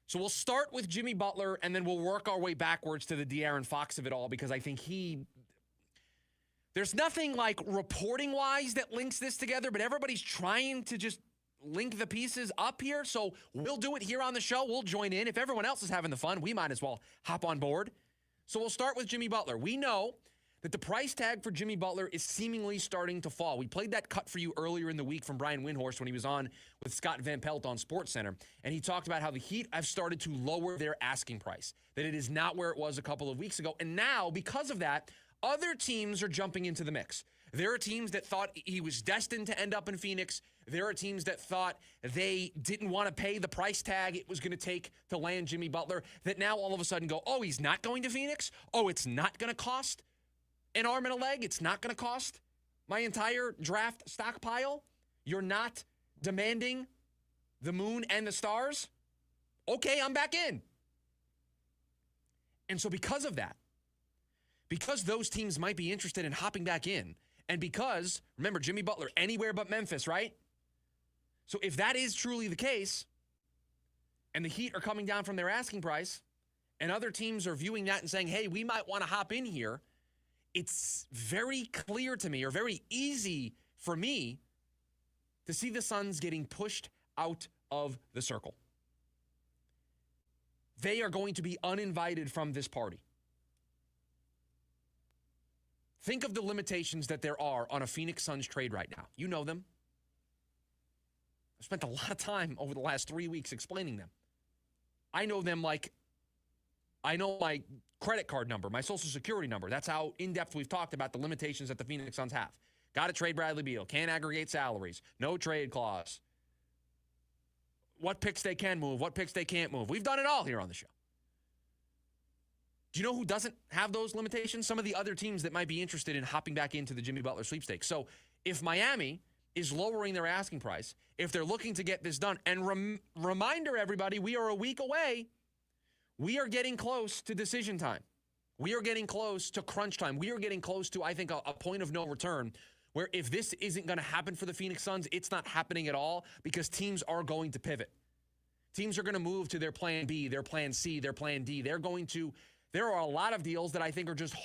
So we'll start with Jimmy Butler, and then we'll work our way backwards to the De'Aaron Fox of it all, because I think there's nothing like reporting-wise that links this together, but everybody's trying to just link the pieces up here. So we'll do it here on the show. We'll join in. If everyone else is having the fun, we might as well hop on board. So we'll start with Jimmy Butler. We know that the price tag for Jimmy Butler is seemingly starting to fall. We played that cut for you earlier in the week from Brian Windhorst when he was on with Scott Van Pelt on SportsCenter, and he talked about how the Heat have started to lower their asking price, that it is not where it was a couple of weeks ago. And now, because of that, other teams are jumping into the mix. There are teams that thought he was destined to end up in Phoenix. There are teams that thought they didn't want to pay the price tag it was going to take to land Jimmy Butler, that now all of a sudden go, oh, he's not going to Phoenix? Oh, it's not going to cost an arm and a leg? It's not going to cost my entire draft stockpile? You're not demanding the moon and the stars? Okay, I'm back in. And so because of that, because those teams might be interested in hopping back in, and because, remember, Jimmy Butler, anywhere but Memphis, right? So if that is truly the case, and the Heat are coming down from their asking price, and other teams are viewing that and saying, hey, we might want to hop in here, it's very clear to me, or very easy for me, to see the Suns getting pushed out of the circle. They are going to be uninvited from this party. Think of the limitations that there are on a Phoenix Suns trade right now. You know them. I've spent a lot of time over the last 3 weeks explaining them. I know them like I know my credit card number, my social security number. That's how in-depth we've talked about the limitations that the Phoenix Suns have. Got to trade Bradley Beal. Can't aggregate salaries. No trade clause. What picks they can move. What picks they can't move. We've done it all here on the show. Do you know who doesn't have those limitations? Some of the other teams that might be interested in hopping back into the Jimmy Butler sweepstakes. So if Miami is lowering their asking price, if they're looking to get this done, and reminder, everybody, we are a week away. We are getting close to decision time. We are getting close to crunch time. We are getting close to, I think, a point of no return, where if this isn't going to happen for the Phoenix Suns, it's not happening at all, because teams are going to pivot. Teams are going to move to their plan B, their plan C, their plan D. They're going to There are a lot of deals that I think are just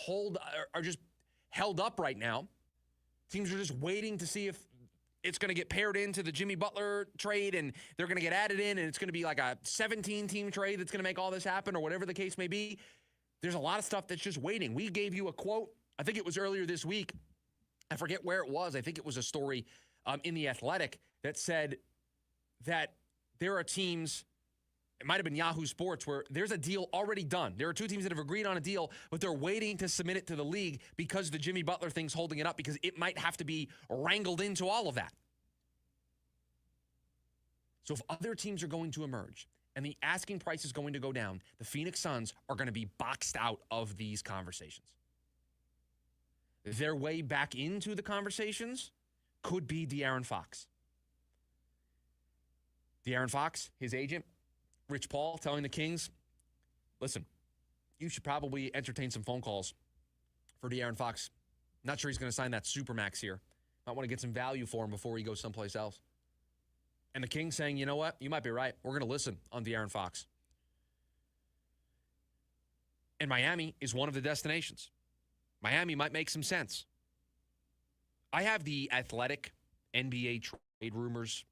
held up right now. Teams are just waiting to see if it's going to get paired into the Jimmy Butler trade and they're going to get added in and it's going to be like a 17-team trade that's going to make all this happen or whatever the case may be. There's a lot of stuff that's just waiting. We gave you a quote. I think it was earlier this week. I forget where it was. I think it was a story in The Athletic that said that there are teams, it might have been Yahoo Sports, where there's a deal already done. There are two teams that have agreed on a deal, but they're waiting to submit it to the league because the Jimmy Butler thing's holding it up because it might have to be wrangled into all of that. So if other teams are going to emerge and the asking price is going to go down, the Phoenix Suns are going to be boxed out of these conversations. Their way back into the conversations could be De'Aaron Fox. De'Aaron Fox, his agent, Rich Paul, telling the Kings, listen, you should probably entertain some phone calls for De'Aaron Fox. Not sure he's going to sign that Supermax here. Might want to get some value for him before he goes someplace else. And the Kings saying, you know what? You might be right. We're going to listen on De'Aaron Fox. And Miami is one of the destinations. Miami might make some sense. I have the Athletic NBA trade rumors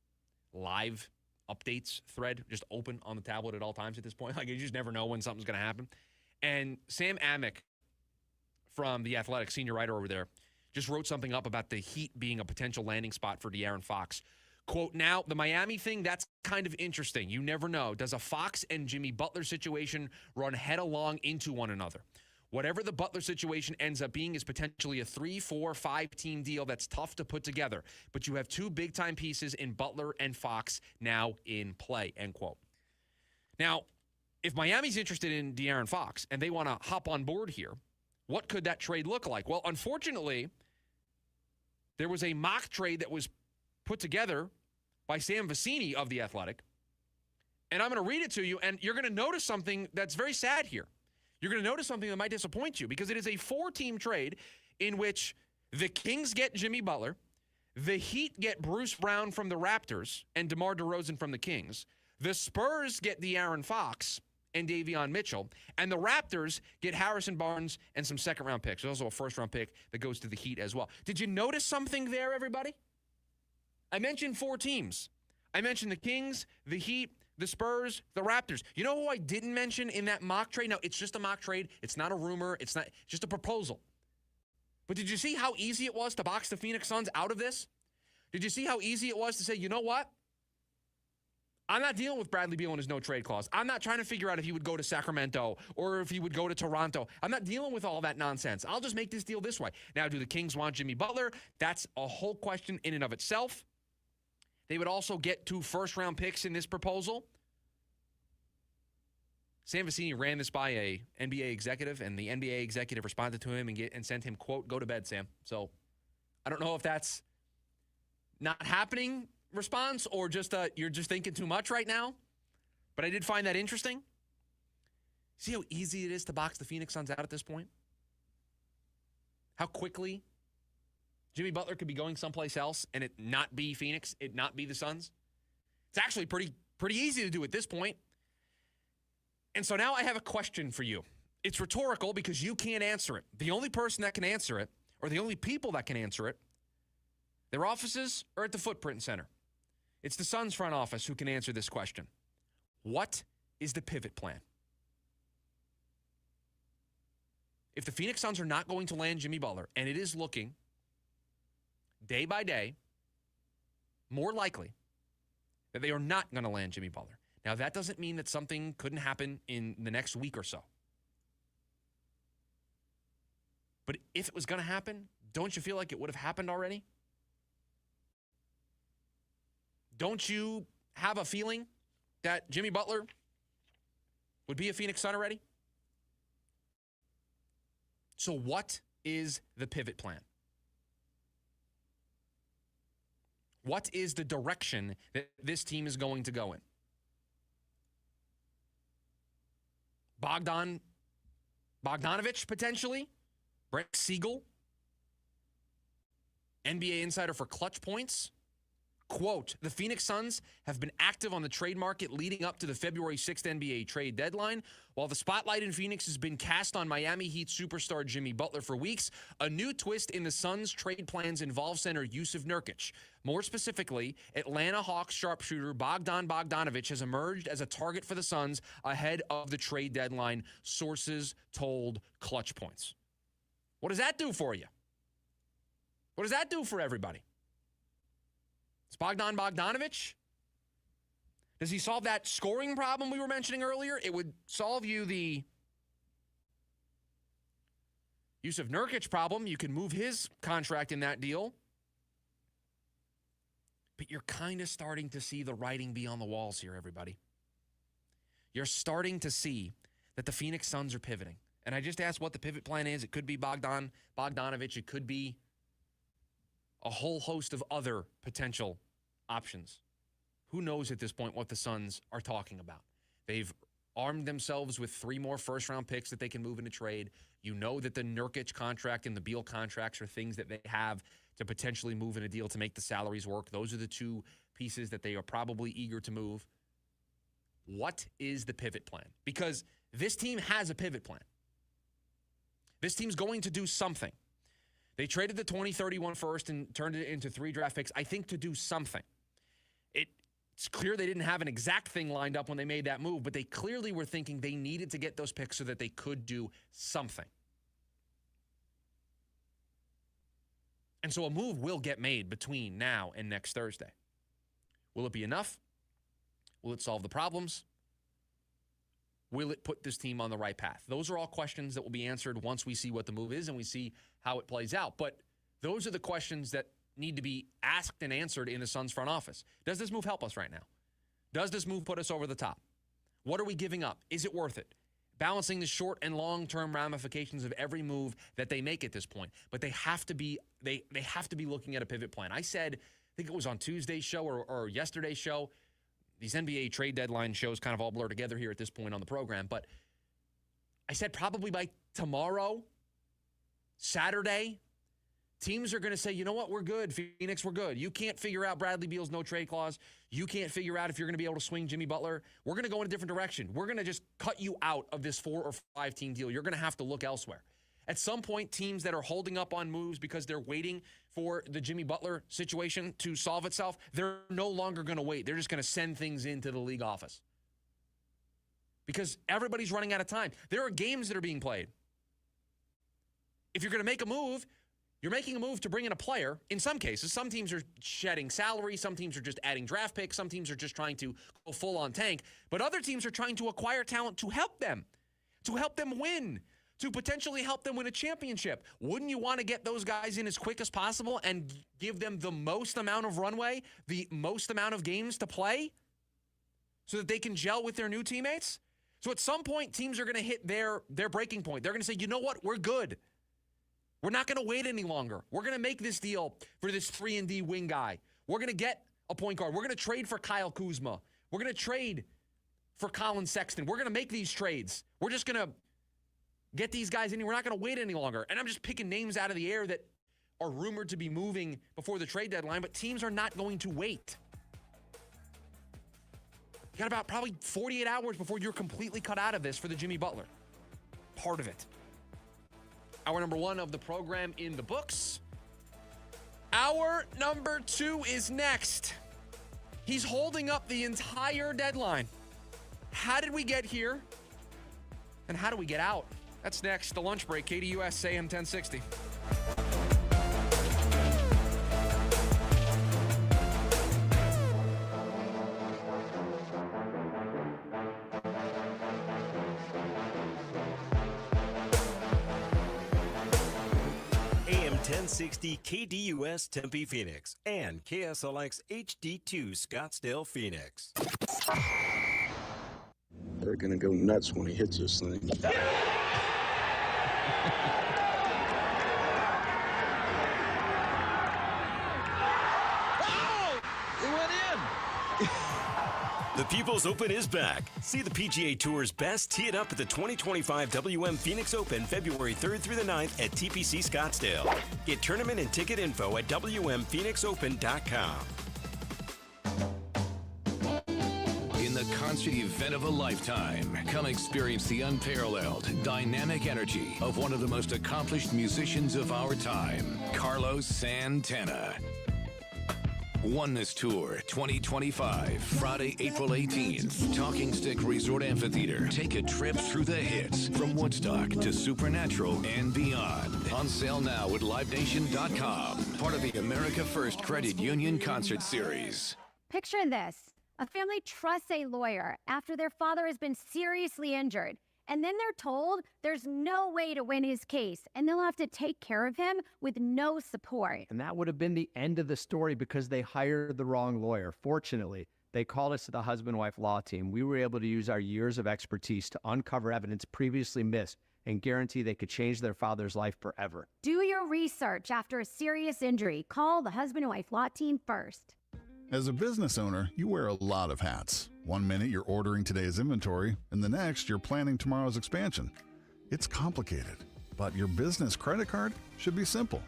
live updates thread just open on the tablet at all times at this point. Like, you just never know when something's going to happen. And Sam Amick from The Athletic, senior writer over there, just wrote something up about the Heat being a potential landing spot for De'Aaron Fox. Quote, now, the Miami thing, that's kind of interesting. You never know. Does a Fox and Jimmy Butler situation run head-along into one another? Whatever the Butler situation ends up being is potentially a 3, 4, 5-team deal that's tough to put together. But you have two big-time pieces in Butler and Fox now in play, end quote. Now, if Miami's interested in De'Aaron Fox and they want to hop on board here, what could that trade look like? Well, unfortunately, there was a mock trade that was put together by Sam Vecenie of The Athletic. And I'm going to read it to you, and you're going to notice something that's very sad here. You're going to notice something that might disappoint you because it is a 4-team trade in which the Kings get Jimmy Butler, the Heat get Bruce Brown from the Raptors and DeMar DeRozan from the Kings, the Spurs get De'Aaron Fox and Davion Mitchell, and the Raptors get Harrison Barnes and some second-round picks. There's also a first-round pick that goes to the Heat as well. Did you notice something there, everybody? I mentioned 4 teams. I mentioned the Kings, the Heat, the Spurs, the Raptors. You know who I didn't mention in that mock trade? No, it's just a mock trade. It's not a rumor. It's just a proposal. But did you see how easy it was to box the Phoenix Suns out of this? Did you see how easy it was to say, you know what? I'm not dealing with Bradley Beal and his no-trade clause. I'm not trying to figure out if he would go to Sacramento or if he would go to Toronto. I'm not dealing with all that nonsense. I'll just make this deal this way. Now, do the Kings want Jimmy Butler? That's a whole question in and of itself. They would also get 2 first-round picks in this proposal. Sam Vecenie ran this by a NBA executive, and the NBA executive responded to him and sent him, quote, go to bed, Sam. So I don't know if that's not happening response or just you're just thinking too much right now. But I did find that interesting. See how easy it is to box the Phoenix Suns out at this point? How quickly Jimmy Butler could be going someplace else and it not be Phoenix, it not be the Suns. It's actually pretty easy to do at this point. And so now I have a question for you. It's rhetorical because you can't answer it. The only person that can answer it, or the only people that can answer it, their offices are at the Footprint Center. It's the Suns front office who can answer this question. What is the pivot plan? If the Phoenix Suns are not going to land Jimmy Butler, and it is looking day by day more likely that they are not going to land Jimmy Butler. Now, that doesn't mean that something couldn't happen in the next week or so. But if it was going to happen, don't you feel like it would have happened already? Don't you have a feeling that Jimmy Butler would be a Phoenix Sun already? So what is the pivot plan? What is the direction that this team is going to go in? Bogdanovich, potentially? Brett Siegel? NBA insider for Clutch Points? quote, the Phoenix Suns have been active on the trade market leading up to the February 6th NBA trade deadline. While the spotlight in Phoenix has been cast on Miami Heat superstar Jimmy Butler for weeks, a new twist in the Suns' trade plans involves center Jusuf Nurkic. More specifically, Atlanta Hawks sharpshooter Bogdan Bogdanovic has emerged as a target for the Suns ahead of the trade deadline, sources told Clutch Points. What does that do for you? What does that do for everybody? It's Bogdan Bogdanovic. Does he solve that scoring problem we were mentioning earlier? It would solve you the Jusuf Nurkic problem. You can move his contract in that deal. But you're kind of starting to see the writing be on the walls here, everybody. You're starting to see that the Phoenix Suns are pivoting. And I just asked what the pivot plan is. It could be Bogdanovic. It could be a whole host of other potential options. Who knows at this point what the Suns are talking about? They've armed themselves with 3 more first-round picks that they can move into trade. You know that the Nurkic contract and the Beal contracts are things that they have to potentially move in a deal to make the salaries work. Those are the 2 pieces that they are probably eager to move. What is the pivot plan? Because this team has a pivot plan. This team's going to do something. They traded the 2031 first and turned it into 3 draft picks, I think, to do something. It's clear they didn't have an exact thing lined up when they made that move, but they clearly were thinking they needed to get those picks so that they could do something. And so a move will get made between now and next Thursday. Will it be enough? Will it solve the problems? Will it put this team on the right path? Those are all questions that will be answered once we see what the move is and we see how it plays out. But those are the questions that need to be asked and answered in the Suns front office. Does this move help us right now? Does this move put us over the top? What are we giving up? Is it worth it? Balancing the short and long-term ramifications of every move that they make at this point. But they have to be looking at a pivot plan. I said, I think it was on Tuesday's show or yesterday's show. These NBA trade deadline shows kind of all blur together here at this point on the program. But I said probably by tomorrow, Saturday, teams are going to say, you know what, we're good. Phoenix, we're good. You can't figure out Bradley Beal's no trade clause. You can't figure out if you're going to be able to swing Jimmy Butler. We're going to go in a different direction. We're going to just cut you out of this 4 or 5 team deal. You're going to have to look elsewhere. At some point, teams that are holding up on moves because they're waiting for the Jimmy Butler situation to solve itself, they're no longer going to wait. They're just going to send things into the league office. Because everybody's running out of time. There are games that are being played. If you're going to make a move, you're making a move to bring in a player. In some cases, some teams are shedding salary. Some teams are just adding draft picks. Some teams are just trying to go full on tank. But other teams are trying to acquire talent to help them win, to potentially help them win a championship. Wouldn't you want to get those guys in as quick as possible and give them the most amount of runway, the most amount of games to play so that they can gel with their new teammates? So at some point, teams are going to hit their breaking point. They're going to say, you know what? We're good. We're not going to wait any longer. We're going to make this deal for this 3-and-D wing guy. We're going to get a point guard. We're going to trade for Kyle Kuzma. We're going to trade for Colin Sexton. We're going to make these trades. We're just going to get these guys in. We're not going to wait any longer. And I'm just picking names out of the air that are rumored to be moving before the trade deadline, but teams are not going to wait. You got about probably 48 hours before you're completely cut out of this for the Jimmy Butler part of it. Hour number 1 of the program in the books. Hour number 2 is next. He's holding up the entire deadline. How did we get here? And how do we get out? That's next. The lunch break. KDUS AM 1060. AM 1060 KDUS Tempe Phoenix and KSLX HD2 Scottsdale Phoenix. They're gonna go nuts when he hits this thing. The People's Open is back. See the PGA Tour's best tee it up at the 2025 WM Phoenix Open February 3rd through the 9th at TPC Scottsdale. Get tournament and ticket info at WMPhoenixOpen.com. concert event of a lifetime. Come experience the unparalleled, dynamic energy of one of the most accomplished musicians of our time, Carlos Santana. Oneness Tour 2025, Friday, April 18th. Talking Stick Resort Amphitheater. Take a trip through the hits from Woodstock to Supernatural and beyond. On sale now at LiveNation.com. Part of the America First Credit Union Concert Series. Picture this. A family trusts a lawyer after their father has been seriously injured. And then they're told there's no way to win his case, and they'll have to take care of him with no support. And that would have been the end of the story because they hired the wrong lawyer. Fortunately, they called us to the husband-wife law team. We were able to use our years of expertise to uncover evidence previously missed and guarantee they could change their father's life forever. Do your research after a serious injury. Call the husband and wife law team first. As a business owner, you wear a lot of hats. One minute you're ordering today's inventory, and the next you're planning tomorrow's expansion. It's complicated, but your business credit card should be simple.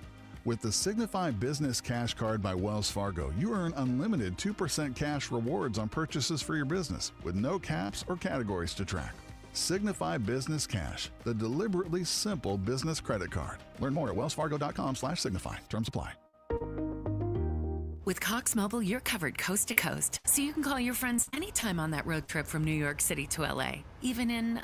With the Signify Business Cash Card by Wells Fargo, you earn unlimited 2% cash rewards on purchases for your business, with no caps or categories to track. Signify Business Cash, the deliberately simple business credit card. Learn more at wellsfargo.com/signify. Terms apply. With Cox Mobile, you're covered coast to coast, so you can call your friends anytime on that road trip from New York City to LA, even in,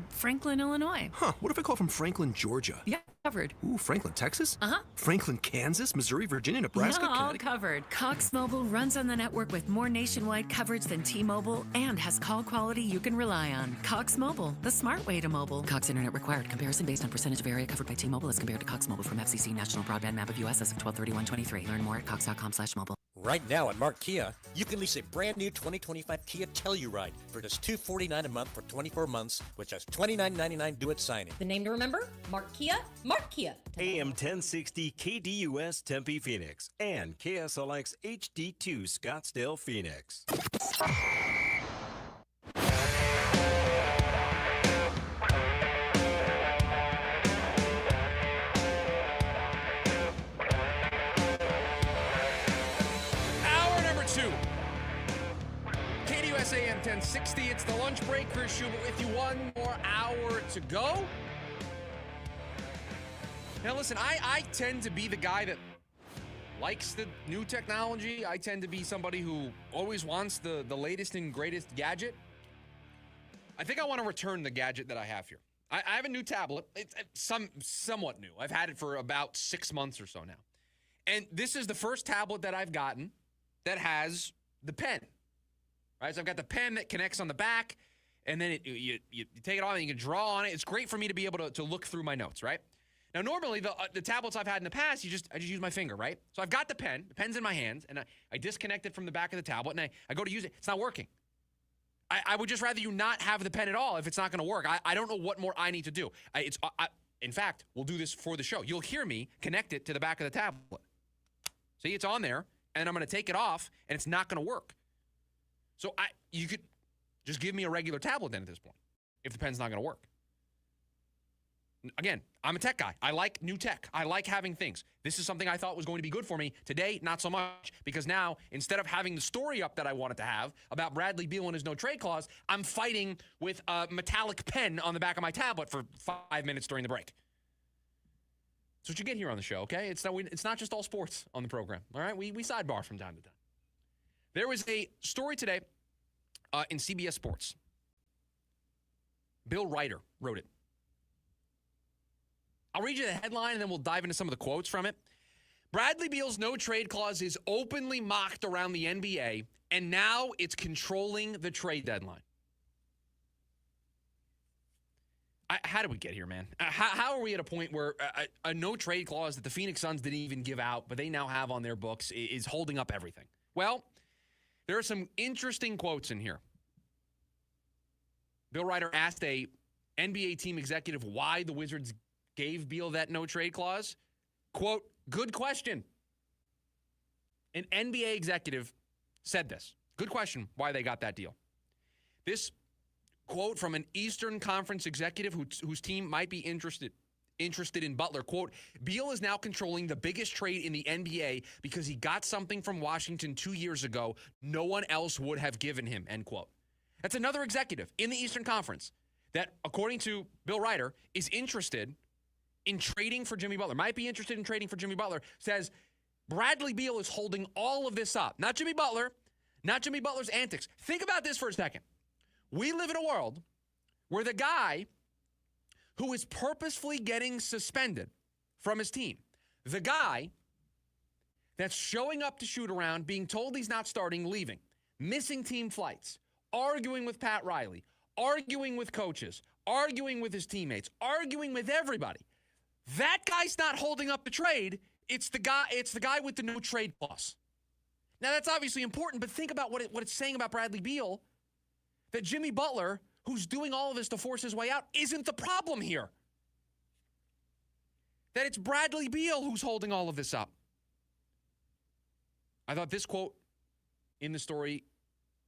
Franklin, Illinois. Huh, what if I call from Franklin, Georgia? Yeah, covered. Ooh, Franklin, Texas? Uh-huh. Franklin, Kansas, Missouri, Virginia, Nebraska, Yeah, all Connecticut. covered. Cox Mobile runs on the network with more nationwide coverage than T-Mobile and has call quality you can rely on. Cox Mobile, the smart way to mobile. Cox Internet required. Comparison based on percentage of area covered by T-Mobile as compared to Cox Mobile from FCC National Broadband Map of U.S. as of 12/31/23. Learn more at cox.com/mobile. Right now at Mark Kia, you can lease a brand new 2025 Kia Telluride for just $249 a month for 24 months with just $29.99 due at signing. The name to remember? Mark Kia, Mark Kia. AM 1060 KDUS Tempe Phoenix and KSLX HD2 Scottsdale Phoenix. KDUS AM 1060. It's the lunch break. Chris Schubert with you. One more hour to go. Now, listen, I tend to be the guy that likes the new technology. I tend to be somebody who always wants the latest and greatest gadget. I think I want to return the gadget that I have here. I have a new tablet. It's somewhat new. I've had it for about 6 months or so now. And this is the first tablet that I've gotten that has the pen. Right, so I've got the pen that connects on the back, and then you take it off and you can draw on it. It's great for me to be able to look through my notes, right? Now, normally, the tablets I've had in the past, I just use my finger, right? So I've got the pen's in my hand, and I disconnect it from the back of the tablet, and I go to use it. It's not working. I would just rather you not have the pen at all if it's not going to work. I don't know what more I need to do. In fact, we'll do this for the show. You'll hear me connect it to the back of the tablet. See, it's on there, and I'm going to take it off, and it's not going to work. So you could just give me a regular tablet then at this point, if the pen's not going to work. Again, I'm a tech guy. I like new tech. I like having things. This is something I thought was going to be good for me. Today, not so much, because now, instead of having the story up that I wanted to have about Bradley Beal and his no-trade clause, I'm fighting with a metallic pen on the back of my tablet for 5 minutes during the break. That's what you get here on the show, okay? It's not just all sports on the program, all right? We sidebar from time to time. There was a story today in CBS Sports. Bill Ryder wrote it. I'll read you the headline, and then we'll dive into some of the quotes from it. Bradley Beal's no-trade clause is openly mocked around the NBA, and now it's controlling the trade deadline. How did we get here, man? How are we at a point where a no-trade clause that the Phoenix Suns didn't even give out, but they now have on their books, is holding up everything? Well, there are some interesting quotes in here. Bill Ryder asked a NBA team executive why the Wizards gave Beal that no-trade clause. Quote, good question. An NBA executive said this. Good question why they got that deal. This quote from an Eastern Conference executive whose team might be interested in Butler. Quote, Beal is now controlling the biggest trade in the NBA because he got something from Washington 2 years ago no one else would have given him, end quote. That's another executive in the Eastern Conference that, according to Bill Ryder, is interested in trading for Jimmy Butler, might be interested in trading for Jimmy Butler, says Bradley Beal is holding all of this up. Not Jimmy Butler, not Jimmy Butler's antics. Think about this for a second. We live in a world where the guy who is purposefully getting suspended from his team, the guy that's showing up to shoot around, being told he's not starting, leaving, missing team flights, arguing with Pat Riley, arguing with coaches, arguing with his teammates, arguing with everybody. That guy's not holding up the trade. It's the guy with the no trade clause. Now, that's obviously important, but think about what it's saying about Bradley Beal, that Jimmy Butler, who's doing all of this to force his way out, isn't the problem here. That it's Bradley Beal who's holding all of this up. I thought this quote in the story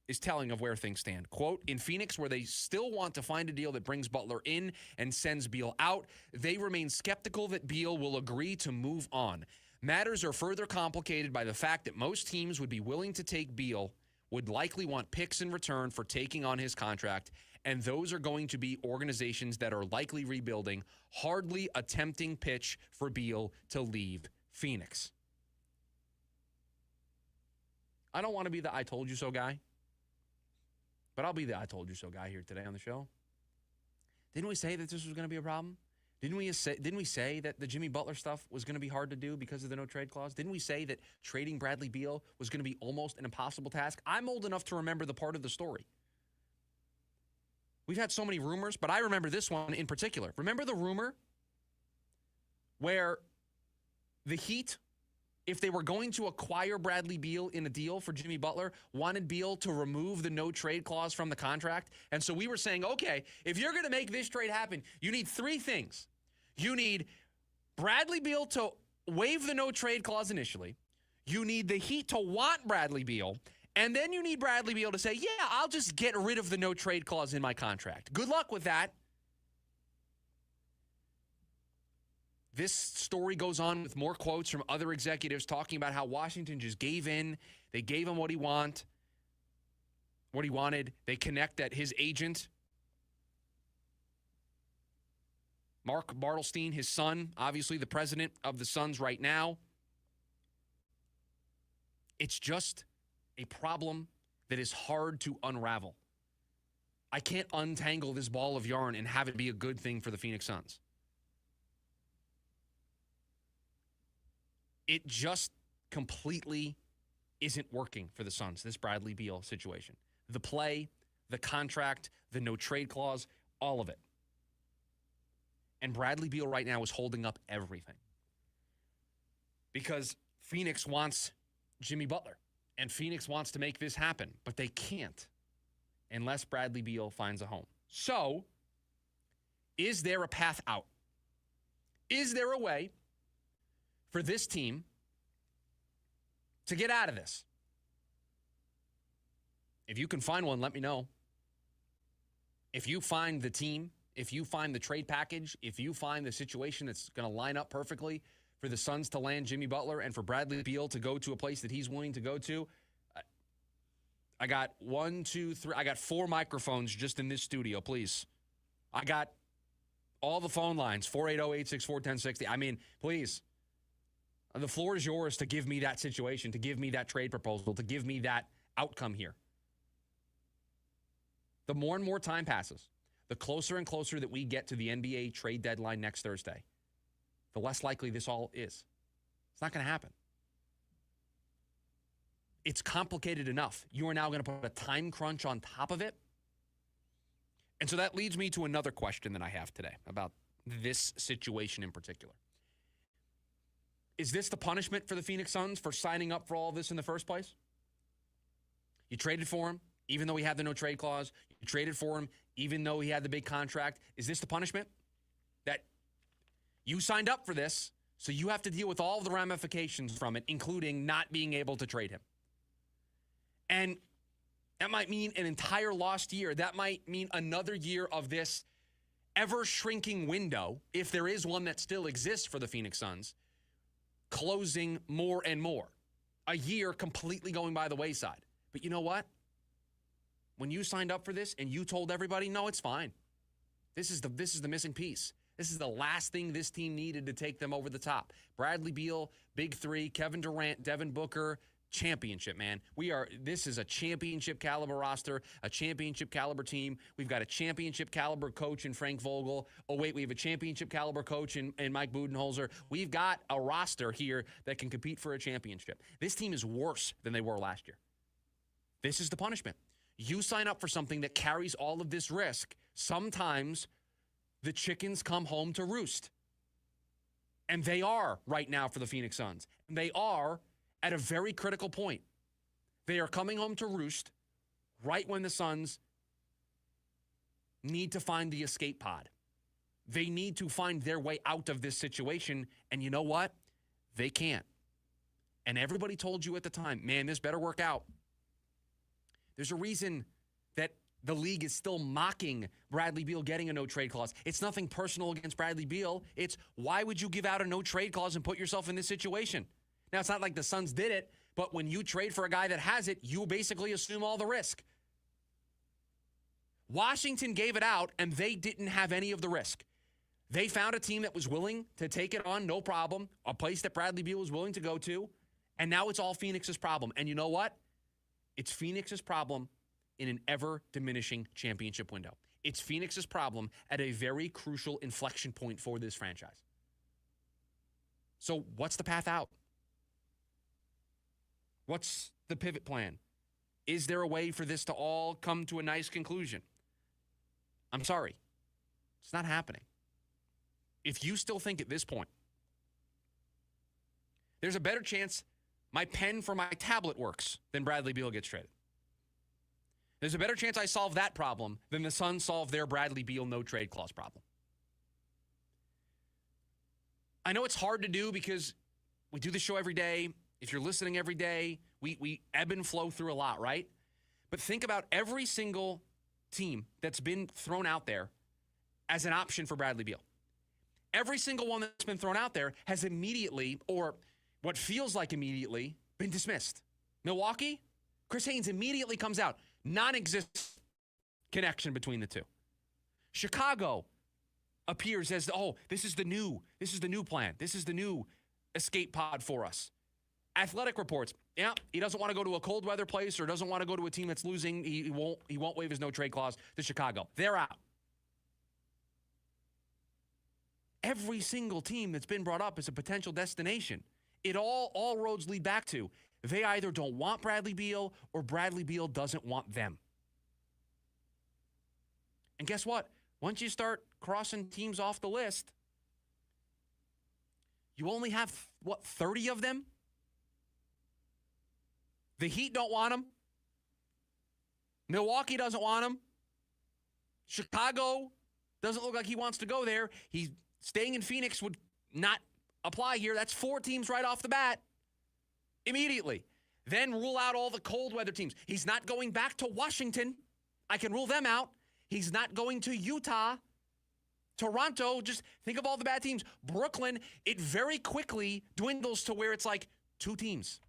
is telling of where things stand. Quote, in Phoenix, where they still want to find a deal that brings Butler in and sends Beal out, they remain skeptical that Beal will agree to move on. Matters are further complicated by the fact that most teams would be willing to take Beal, would likely want picks in return for taking on his contract, and those are going to be organizations that are likely rebuilding, hardly a tempting pitch for Beal to leave Phoenix. I don't want to be the I told you so guy, but I'll be the I told you so guy here today on the show. Didn't we say that this was going to be a problem? Didn't we say that the Jimmy Butler stuff was going to be hard to do because of the no trade clause? Didn't we say that trading Bradley Beal was going to be almost an impossible task? I'm old enough to remember the part of the story. We've had so many rumors, but I remember this one in particular. Remember the rumor where the Heat, if they were going to acquire Bradley Beal in a deal for Jimmy Butler, wanted Beal to remove the no-trade clause from the contract? And so we were saying, okay, if you're going to make this trade happen, you need three things. You need Bradley Beal to waive the no-trade clause initially. You need the Heat to want Bradley Beal. And then you need Bradley Beal to say, yeah, I'll just get rid of the no-trade clause in my contract. Good luck with that. This story goes on with more quotes from other executives talking about how Washington just gave in. They gave him what he wanted. They connect that his agent, Mark Bartelstein, his son, obviously the president of the Suns right now. It's just a problem that is hard to unravel. I can't untangle this ball of yarn and have it be a good thing for the Phoenix Suns. It just completely isn't working for the Suns, this Bradley Beal situation. The play, the contract, the no-trade clause, all of it. And Bradley Beal right now is holding up everything. Because Phoenix wants Jimmy Butler, and Phoenix wants to make this happen, but they can't unless Bradley Beal finds a home. So, is there a path out? Is there a way for this team to get out of this? If you can find one, let me know. If you find the team, if you find the trade package, if you find the situation that's going to line up perfectly for the Suns to land Jimmy Butler and for Bradley Beal to go to a place that he's willing to go to, I got 4 microphones just in this studio, please. I got all the phone lines, 480-864-1060. I mean, please. The floor is yours to give me that situation, to give me that trade proposal, to give me that outcome here. The more and more time passes, the closer and closer that we get to the NBA trade deadline next Thursday, the less likely this all is. It's not going to happen. It's complicated enough. You are now going to put a time crunch on top of it. And so that leads me to another question that I have today about this situation in particular. Is this the punishment for the Phoenix Suns for signing up for all of this in the first place? You traded for him, even though he had the no-trade clause. You traded for him, even though he had the big contract. Is this the punishment? That you signed up for this, so you have to deal with all of the ramifications from it, including not being able to trade him. And that might mean an entire lost year. That might mean another year of this ever-shrinking window, if there is one that still exists for the Phoenix Suns, closing more and more. A year completely going by the wayside. But you know what? when you signed up for this and you told everybody, no, it's fine. This is the missing piece. This is the last thing this team needed to take them over the top. Bradley Beal, big three, Kevin Durant, Devin Booker, championship, man. This is a championship caliber roster, a championship caliber team. We've got a championship caliber coach in Frank Vogel. Oh, wait, we have a championship caliber coach in Mike Budenholzer. We've got a roster here that can compete for a championship. This team is worse than they were last year. This is the punishment. You sign up for something that carries all of this risk. Sometimes the chickens come home to roost. And they are right now for the Phoenix Suns. And they are at a very critical point. They are coming home to roost right when the Suns need to find the escape pod. They need to find their way out of this situation. And you know what? They can't. And everybody told you at the time, man, this better work out. There's a reason that the league is still mocking Bradley Beal getting a no-trade clause. It's nothing personal against Bradley Beal. It's why would you give out a no-trade clause and put yourself in this situation? Now, it's not like the Suns did it, but when you trade for a guy that has it, you basically assume all the risk. Washington gave it out, and they didn't have any of the risk. They found a team that was willing to take it on, no problem, a place that Bradley Beal was willing to go to, and now it's all Phoenix's problem. And you know what? It's Phoenix's problem in an ever-diminishing championship window. It's Phoenix's problem at a very crucial inflection point for this franchise. So what's the path out? What's the pivot plan? Is there a way for this to all come to a nice conclusion? I'm sorry. It's not happening. If you still think at this point, there's a better chance my pen for my tablet works than Bradley Beal gets traded. There's a better chance I solve that problem than the Suns solve their Bradley Beal no-trade clause problem. I know it's hard to do because we do the show every day. If you're listening every day, we ebb and flow through a lot, right? But think about every single team that's been thrown out there as an option for Bradley Beal. Every single one that's been thrown out there has immediately, or what feels like immediately, been dismissed. Milwaukee, Chris Haynes immediately comes out. Non-existent connection between the two. Chicago appears as, this is the new plan. This is the new escape pod for us. Athletic reports, he doesn't want to go to a cold weather place or doesn't want to go to a team that's losing. He won't waive his no trade clause to Chicago. They're out. Every single team that's been brought up as a potential destination, it all roads lead back to they either don't want Bradley Beal or Bradley Beal doesn't want them. And guess what? Once you start crossing teams off the list, you only have, 30 of them? The Heat don't want him. Milwaukee doesn't want him. Chicago doesn't look like he wants to go there. He's staying in Phoenix would not apply here. That's 4 teams right off the bat. Immediately. Then rule out all the cold weather teams. He's not going back to Washington. I can rule them out. He's not going to Utah. Toronto, just think of all the bad teams. Brooklyn, it very quickly dwindles to where it's like 2 teams.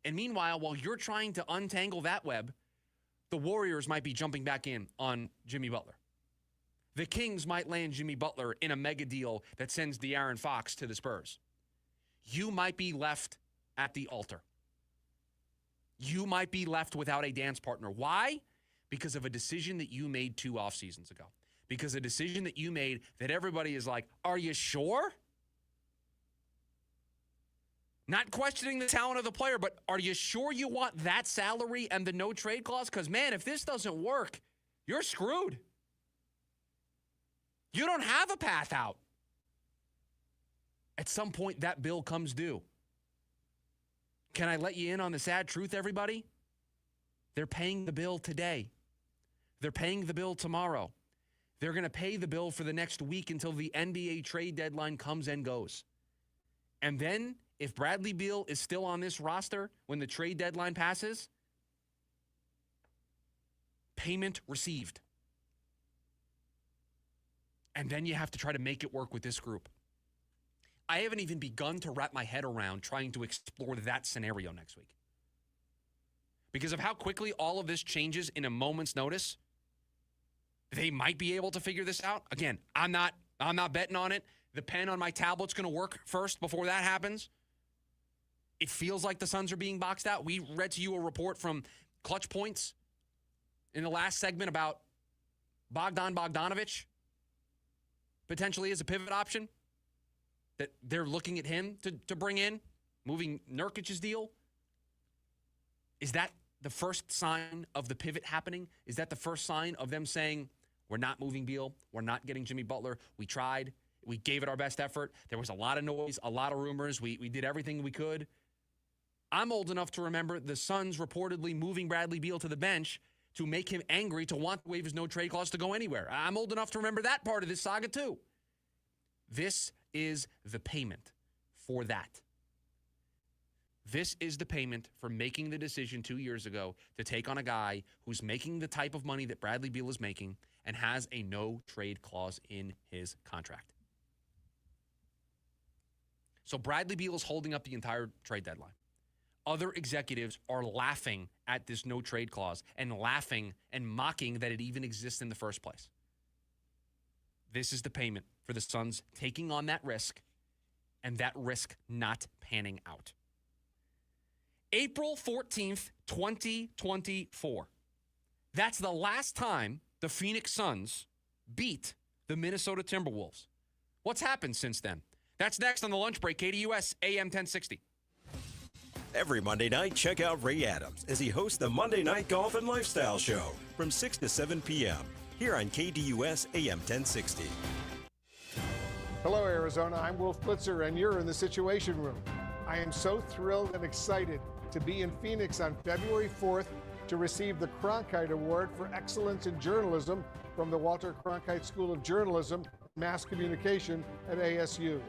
And meanwhile, while you're trying to untangle that web, the Warriors might be jumping back in on Jimmy Butler. The Kings might land Jimmy Butler in a mega deal that sends De'Aaron Fox to the Spurs. You might be left at the altar. You might be left without a dance partner. Why? Because of a decision that you made 2 off seasons ago. Because a decision that you made that everybody is like, are you sure? Not questioning the talent of the player, but are you sure you want that salary and the no trade clause? Because, man, if this doesn't work, you're screwed. You don't have a path out. At some point, that bill comes due. Can I let you in on the sad truth, everybody? They're paying the bill today. They're paying the bill tomorrow. They're going to pay the bill for the next week until the NBA trade deadline comes and goes. And then, if Bradley Beal is still on this roster when the trade deadline passes, payment received. And then you have to try to make it work with this group. I haven't even begun to wrap my head around trying to explore that scenario next week. because of how quickly all of this changes in a moment's notice, they might be able to figure this out. Again, I'm not betting on it. The pen on my tablet's going to work first before that happens. It feels like the Suns are being boxed out. We read to you a report from Clutch Points in the last segment about Bogdanovich potentially as a pivot option, that they're looking at him to bring in, moving Nurkic's deal. Is that the first sign of the pivot happening? Is that the first sign of them saying, we're not moving Beal, we're not getting Jimmy Butler, we tried, we gave it our best effort, there was a lot of noise, a lot of rumors, we did everything we could? I'm old enough to remember the Suns reportedly moving Bradley Beal to the bench to make him angry, to want to waive his no-trade clause to go anywhere. I'm old enough to remember that part of this saga too. This is the payment for that. This is the payment for making the decision 2 years ago to take on a guy who's making the type of money that Bradley Beal is making and has a no-trade clause in his contract. So Bradley Beal is holding up the entire trade deadline. Other executives are laughing at this no-trade clause and laughing and mocking that it even exists in the first place. This is the payment for the Suns taking on that risk and that risk not panning out. April 14th, 2024. That's the last time the Phoenix Suns beat the Minnesota Timberwolves. What's happened since then? That's next on the lunch break, KDUS AM 1060. Every Monday night, check out Ray Adams as he hosts the Monday Night Golf and Lifestyle Show from 6 to 7 p.m. here on KDUS AM 1060. Hello, Arizona. I'm Wolf Blitzer, and you're in the Situation Room. I am so thrilled and excited to be in Phoenix on February 4th to receive the Cronkite Award for Excellence in Journalism from the Walter Cronkite School of Journalism, Mass Communication at ASU.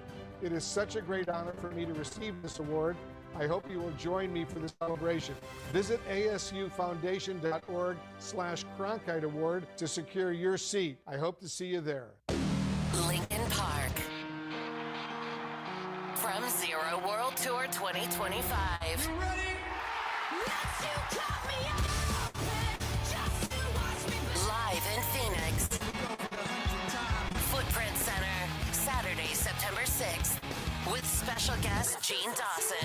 It is such a great honor for me to receive this award. I hope you will join me for the celebration. Visit asufoundation.org/Cronkite Award to secure your seat. I hope to see you there. Lincoln Park. From Zero World Tour 2025. You ready? Live in Phoenix. Footprint Center, Saturday, September 6th. With special guest Gene Dawson.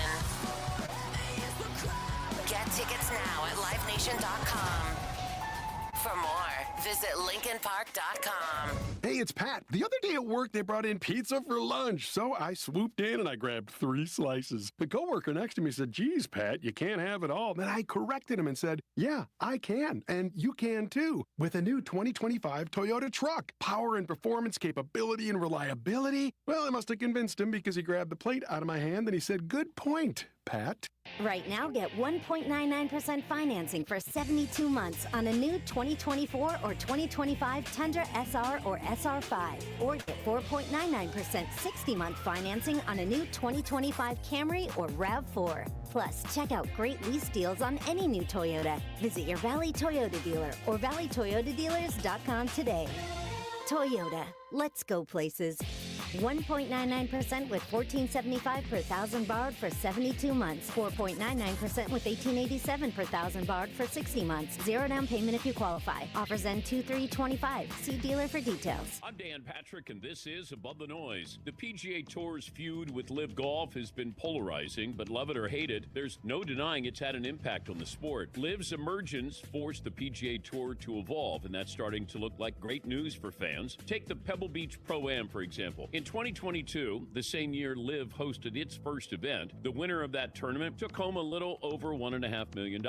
Get tickets now at livenation.com. For more, visit lincolnpark.com. Hey, it's Pat. The other day at work, they brought in pizza for lunch, so I swooped in and I grabbed 3 slices. The coworker next to me said, "Geez, Pat, you can't have it all." Then I corrected him and said, "Yeah, I can, and you can too. With a new 2025 Toyota truck, power and performance, capability and reliability." Well, I must have convinced him because he grabbed the plate out of my hand and he said, "Good point, Pat." Right now, get 1.99% financing for 72 months on a new 2024 or 2025 Tundra SR or SR5. Or get 4.99% 60-month financing on a new 2025 Camry or RAV4. Plus, check out great lease deals on any new Toyota. Visit your Valley Toyota dealer or valleytoyotadealers.com today. Toyota, let's go places. 1.99% with $14.75 per thousand borrowed for 72 months. 4.99% with $18.87 per thousand borrowed for 60 months. 0 down payment if you qualify. Offers end 2/3/25. See dealer for details. I'm Dan Patrick, and this is Above the Noise. The PGA Tour's feud with LIV Golf has been polarizing, but love it or hate it, there's no denying it's had an impact on the sport. LIV's emergence forced the PGA Tour to evolve, and that's starting to look like great news for fans. Take the Pebble Beach Pro-Am, for example. In 2022, the same year LIV hosted its first event, the winner of that tournament took home a little over $1.5 million.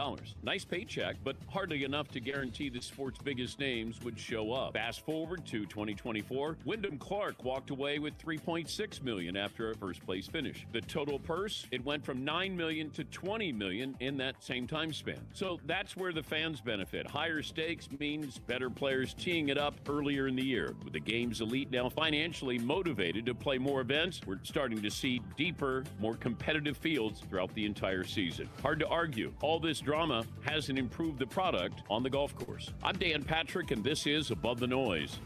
Nice paycheck, but hardly enough to guarantee the sport's biggest names would show up. Fast forward to 2024, Wyndham Clark walked away with $3.6 million after a first-place finish. The total purse, it went from $9 million to $20 million in that same time span. So that's where the fans benefit. Higher stakes means better players teeing it up earlier in the year. With the game's elite now financially motivated to play more events, we're starting to see deeper, more competitive fields throughout the entire season. Hard to argue. All this drama hasn't improved the product on the golf course. I'm Dan Patrick, and this is Above the Noise.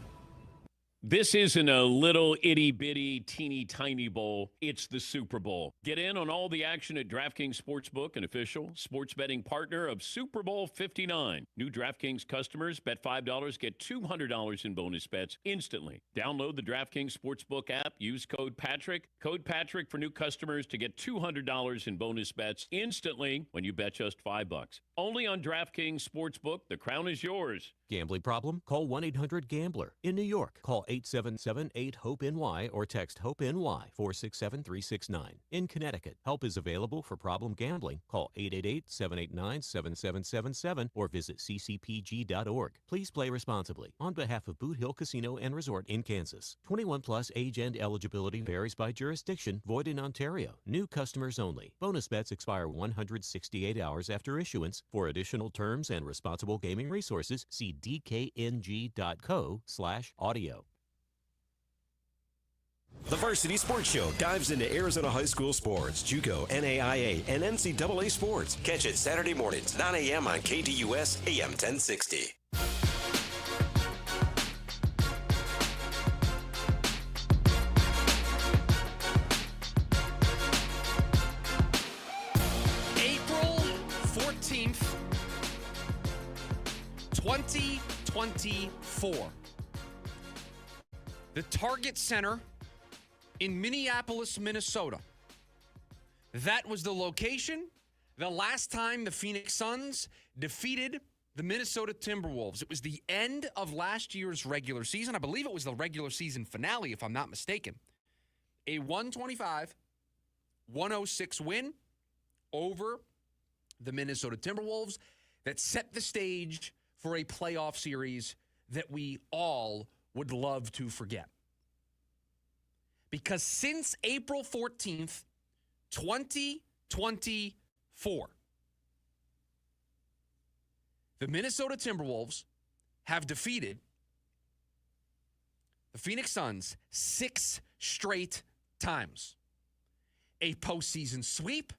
This isn't a little itty-bitty, teeny-tiny bowl. It's the Super Bowl. Get in on all the action at DraftKings Sportsbook, an official sports betting partner of Super Bowl 59. New DraftKings customers bet $5, get $200 in bonus bets instantly. Download the DraftKings Sportsbook app. Use code Patrick. Code Patrick for new customers to get $200 in bonus bets instantly when you bet just $5. Only on DraftKings Sportsbook. The crown is yours. Gambling problem? Call 1-800-GAMBLER. In New York, call 877-8-HOPE-NY or text HOPE-NY 467-369. In Connecticut, help is available for problem gambling. Call 888-789-7777 or visit ccpg.org. Please play responsibly. On behalf of Boot Hill Casino and Resort in Kansas. 21 plus age and eligibility varies by jurisdiction. Void in Ontario. New customers only. Bonus bets expire 168 hours after issuance. For additional terms and responsible gaming resources, see dkng.co/audio. The Varsity Sports Show dives into Arizona high school sports, JUCO, NAIA, and NCAA sports. Catch it Saturday mornings, 9 a.m. on KTUS AM 1060. April 14th, 2024. The Target Center in Minneapolis, Minnesota. That was the location the last time the Phoenix Suns defeated the Minnesota Timberwolves. It was the end of last year's regular season. I believe it was the regular season finale, if I'm not mistaken. A 125-106 win over the Minnesota Timberwolves that set the stage for a playoff series that we all would love to forget. Because since April 14th, 2024, the Minnesota Timberwolves have defeated the Phoenix Suns 6 straight times. A postseason sweep,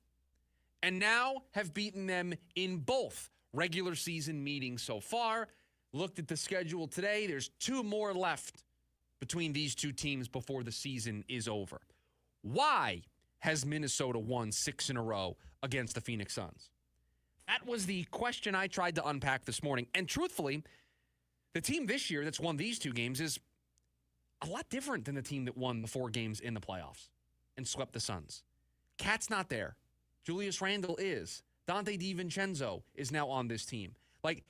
and now have beaten them in both regular season meetings so far. Looked at the schedule today. There's 2 more left between these two teams before the season is over. Why has Minnesota won 6 in a row against the Phoenix Suns? That was the question I tried to unpack this morning. And truthfully, the team this year that's won these 2 games is a lot different than the team that won the 4 games in the playoffs and swept the Suns. Cat's not there. Julius Randle is. Dante DiVincenzo is now on this team. Like,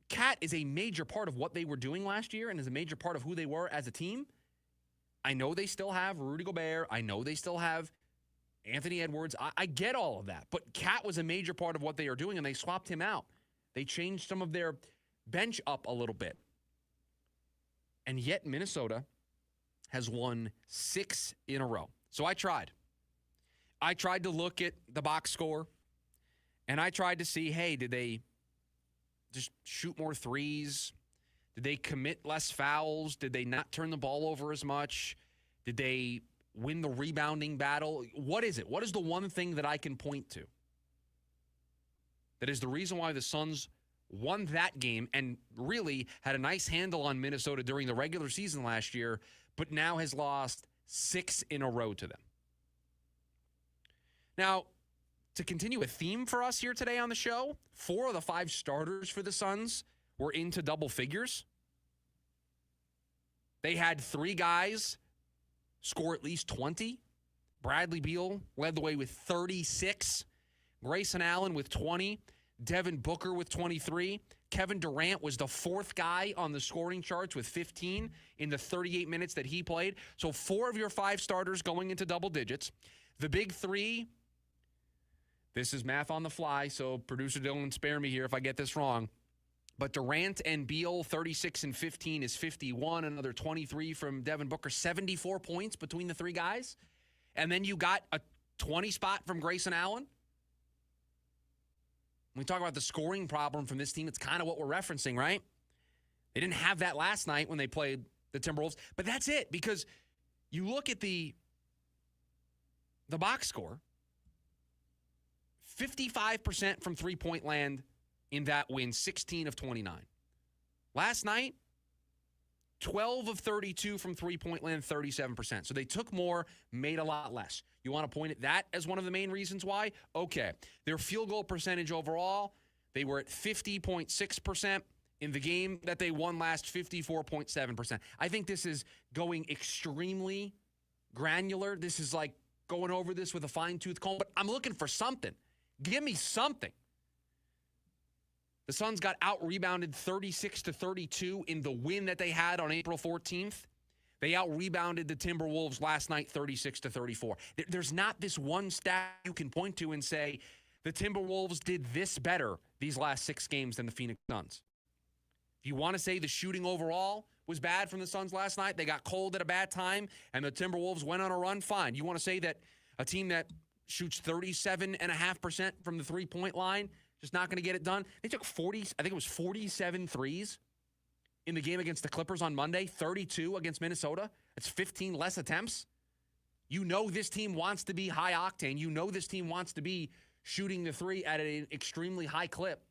Cat is a major part of what they were doing last year and is a major part of who they were as a team. I know they still have Rudy Gobert. I know they still have Anthony Edwards. I get all of that. But Cat was a major part of what they are doing, and they swapped him out. They changed some of their bench up a little bit. And yet Minnesota has won 6 in a row. So I tried. I tried to look at the box score, and I tried to see, hey, did they just shoot more threes? Did they commit less fouls? Did they not turn the ball over as much? Did they win the rebounding battle? What is it? What is the one thing that I can point to that is the reason why the Suns won that game and really had a nice handle on Minnesota during the regular season last year, but now has lost 6 in a row to them? Now, to continue a theme for us here today on the show, 4 of the 5 starters for the Suns were into double figures. They had 3 guys score at least 20. Bradley Beal led the way with 36. Grayson Allen with 20. Devin Booker with 23. Kevin Durant was the 4th guy on the scoring charts with 15 in the 38 minutes that he played. So 4 of your 5 starters going into double digits. The big 3, this is math on the fly, so producer Dylan, spare me here if I get this wrong. But Durant and Beal, 36 and 15 is 51. Another 23 from Devin Booker, 74 points between the 3 guys. And then you got a 20 spot from Grayson Allen. When we talk about the scoring problem from this team, it's kind of what we're referencing, right? They didn't have that last night when they played the Timberwolves. But that's it, because you look at the box score, 55% from three-point land in that win, 16 of 29. Last night, 12 of 32 from three-point land, 37%. So they took more, made a lot less. You want to point at that as one of the main reasons why? Okay. Their field goal percentage overall, they were at 50.6%. In the game that they won last, 54.7%. I think this is going extremely granular. This is like going over this with a fine-tooth comb, but I'm looking for something. Give me something. The Suns got out-rebounded 36-32 in the win that they had on April 14th. They out-rebounded the Timberwolves last night 36-34. There's not this one stat you can point to and say, the Timberwolves did this better these last 6 games than the Phoenix Suns. If you want to say the shooting overall was bad from the Suns last night, they got cold at a bad time, and the Timberwolves went on a run, fine. You want to say that a team that shoots 37.5% from the three-point line, just not going to get it done? They took 47 threes in the game against the Clippers on Monday, 32 against Minnesota. That's 15 less attempts. You know this team wants to be high octane. You know this team wants to be shooting the three at an extremely high clip.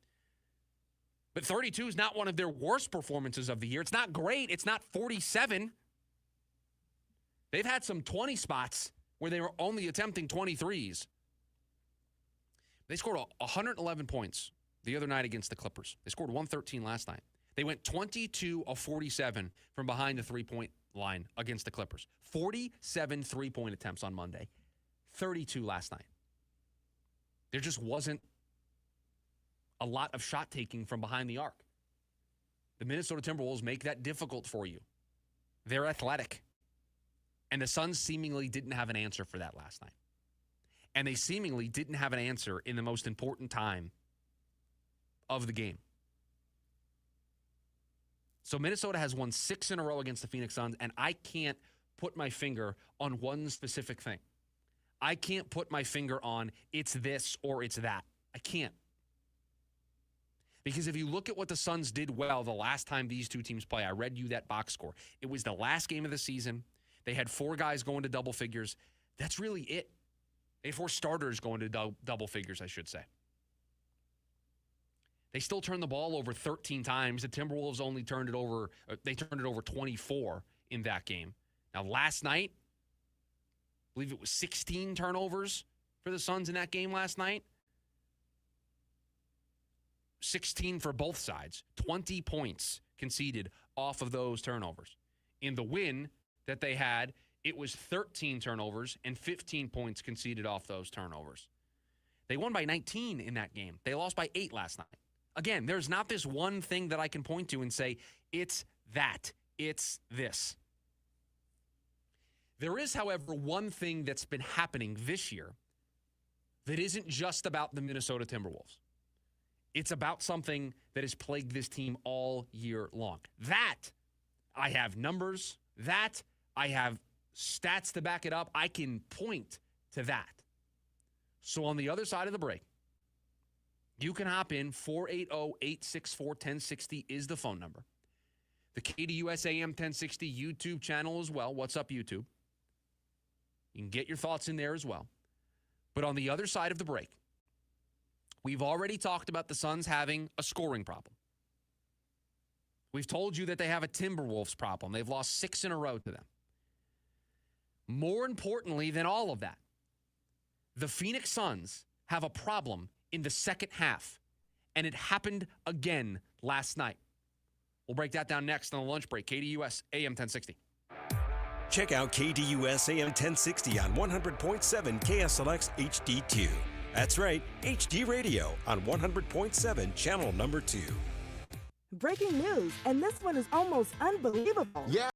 But 32 is not one of their worst performances of the year. It's not great. It's not 47. They've had some 20 spots where they were only attempting 23s. They scored 111 points the other night against the Clippers. They scored 113 last night. They went 22 of 47 from behind the three-point line against the Clippers. 47 three-point attempts on Monday. 32 last night. There just wasn't a lot of shot taking from behind the arc. The Minnesota Timberwolves make that difficult for you. They're athletic. And the Suns seemingly didn't have an answer for that last night. And they seemingly didn't have an answer in the most important time of the game. So Minnesota has won 6 in a row against the Phoenix Suns, and I can't put my finger on one specific thing. I can't put my finger on it's this or it's that. I can't. Because if you look at what the Suns did well the last time these two teams play, I read you that box score. It was the last game of the season. They had 4 guys going to double figures. That's really it. They had 4 starters going to double figures, I should say. They still turned the ball over 13 times. The Timberwolves only turned it over 24 in that game. Now, last night, I believe it was 16 turnovers for the Suns in that game last night. 16 for both sides. 20 points conceded off of those turnovers. In the win that they had, it was 13 turnovers and 15 points conceded off those turnovers. They won by 19 in that game. They lost by 8 last night. Again, there's not this one thing that I can point to and say, it's that, it's this. There is, however, one thing that's been happening this year that isn't just about the Minnesota Timberwolves. It's about something that has plagued this team all year long. That, I have numbers. That, I have stats to back it up. I can point to that. So on the other side of the break, you can hop in. 480-864-1060 is the phone number. The KDUS AM 1060 YouTube channel as well. What's up, YouTube? You can get your thoughts in there as well. But on the other side of the break, we've already talked about the Suns having a scoring problem. We've told you that they have a Timberwolves problem. They've lost 6 in a row to them. More importantly than all of that, the Phoenix Suns have a problem in the second half, and it happened again last night. We'll break that down next on the lunch break. KDUS AM 1060. Check out KDUS AM 1060 on 100.7 KSLX HD2. That's right, HD radio on 100.7 channel number 2. Breaking news, and this one is almost unbelievable. Yeah.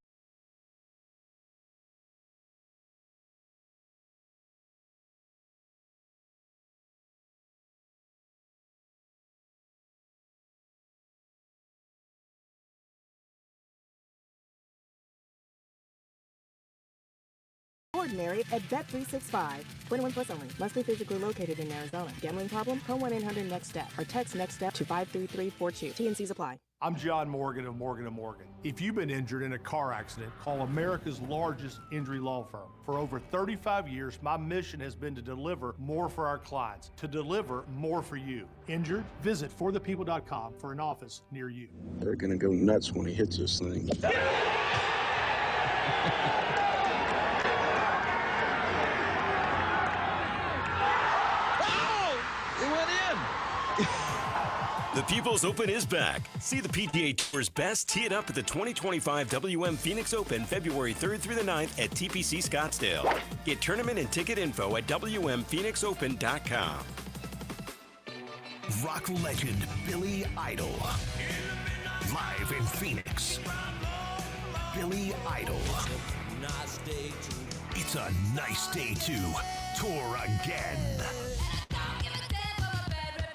ordinary at Bet365. 21 plus only. Must be physically located in Arizona. Gambling problem? Call 1-800-NEXT-STEP or text NEXT STEP to 53342. T&Cs apply. I'm John Morgan of Morgan & Morgan. If you've been injured in a car accident, call America's largest injury law firm. For over 35 years, my mission has been to deliver more for our clients, to deliver more for you. Injured? Visit forthepeople.com for an office near you. They're gonna go nuts when he hits this thing. It went in! The People's Open is back. See the PGA Tour's best tee it up at the 2025 WM Phoenix Open February 3rd through the 9th at TPC Scottsdale. Get tournament and ticket info at WMPhoenixOpen.com. Rock legend Billy Idol. Live in Phoenix. Billy Idol. It's a nice day to tour again.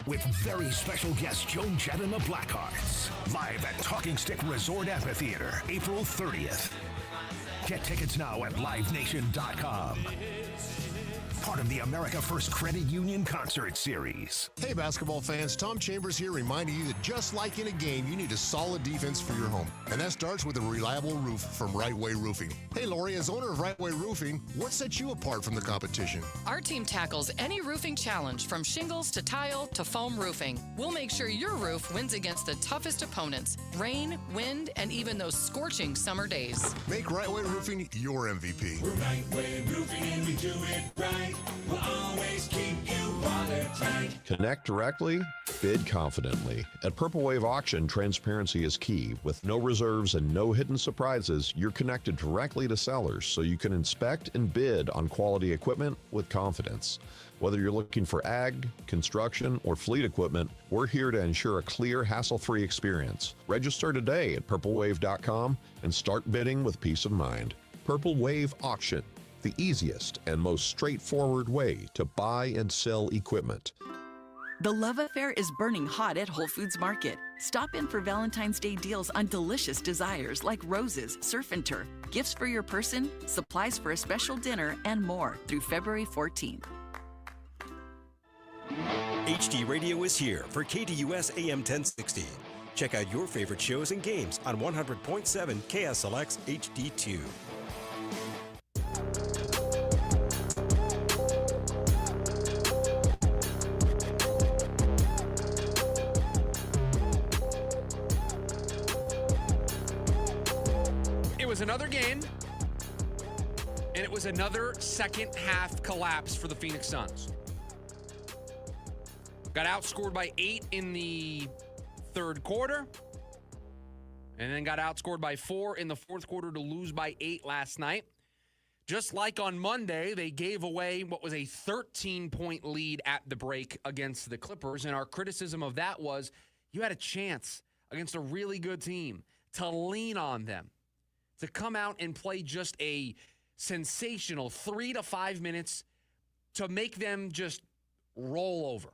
With very special guest Joan Jett and the Blackhearts. Live at Talking Stick Resort Amphitheater, April 30th. Get tickets now at livenation.com. Part of the America First Credit Union Concert Series. Hey basketball fans, Tom Chambers here reminding you that just like in a game, you need a solid defense for your home. And that starts with a reliable roof from Right Way Roofing. Hey Lori, as owner of Right Way Roofing, what sets you apart from the competition? Our team tackles any roofing challenge from shingles to tile to foam roofing. We'll make sure your roof wins against the toughest opponents, rain, wind, and even those scorching summer days. Make Right Way Roofing your MVP. We're Right Way Roofing and we do it right. We'll always keep you watertight. Connect directly, bid confidently. At Purple Wave Auction, transparency is key. With no reserves and no hidden surprises, you're connected directly to sellers so you can inspect and bid on quality equipment with confidence. Whether you're looking for ag, construction, or fleet equipment, we're here to ensure a clear, hassle-free experience. Register today at purplewave.com and start bidding with peace of mind. Purple Wave Auction, the easiest and most straightforward way to buy and sell equipment. The love affair is burning hot at Whole Foods Market. Stop in for Valentine's Day deals on delicious desires like roses, surf and turf, gifts for your person, supplies for a special dinner, and more through February 14th. HD Radio is here for KDUS AM 1060. Check out your favorite shows and games on 100.7 KSLX HD2. It was another game, and it was another second half collapse for the Phoenix Suns. Got outscored by 8 in the third quarter, and then got outscored by 4 in the fourth quarter to lose by 8 last night. Just like on Monday, they gave away what was a 13-point lead at the break against the Clippers, and our criticism of that was you had a chance against a really good team to lean on them, to come out and play just a sensational 3 to 5 minutes to make them just roll over.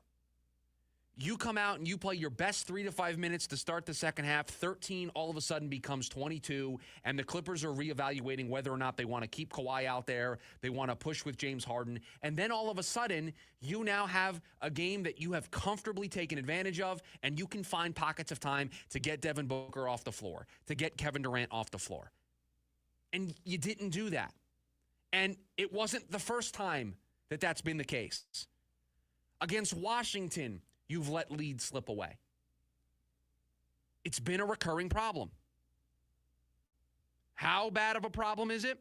You come out and you play your best 3 to 5 minutes to start the second half. 13 all of a sudden becomes 22, and the Clippers are reevaluating whether or not they want to keep Kawhi out there. They want to push with James Harden. And then all of a sudden, you now have a game that you have comfortably taken advantage of, and you can find pockets of time to get Devin Booker off the floor, to get Kevin Durant off the floor. And you didn't do that. And it wasn't the first time that that's been the case. Against Washington, you've let leads slip away. It's been a recurring problem. How bad of a problem is it?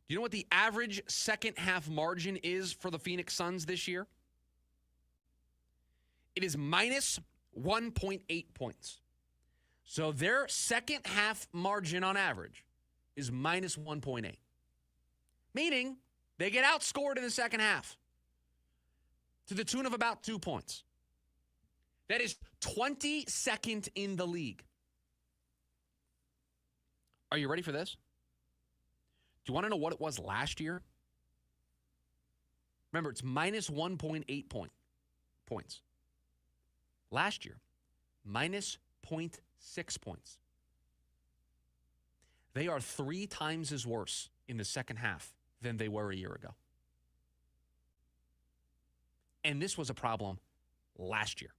Do you know what the average second half margin is for the Phoenix Suns this year? It is minus 1.8 points. So their second half margin on average is minus 1.8. Meaning they get outscored in the second half to the tune of about 2 points. That is 22nd in the league. Are you ready for this? Do you want to know what it was last year? Remember, it's minus 1.8 points. Last year, minus 0.6 points. They are 3 times as worse in the second half than they were a year ago. And this was a problem last year.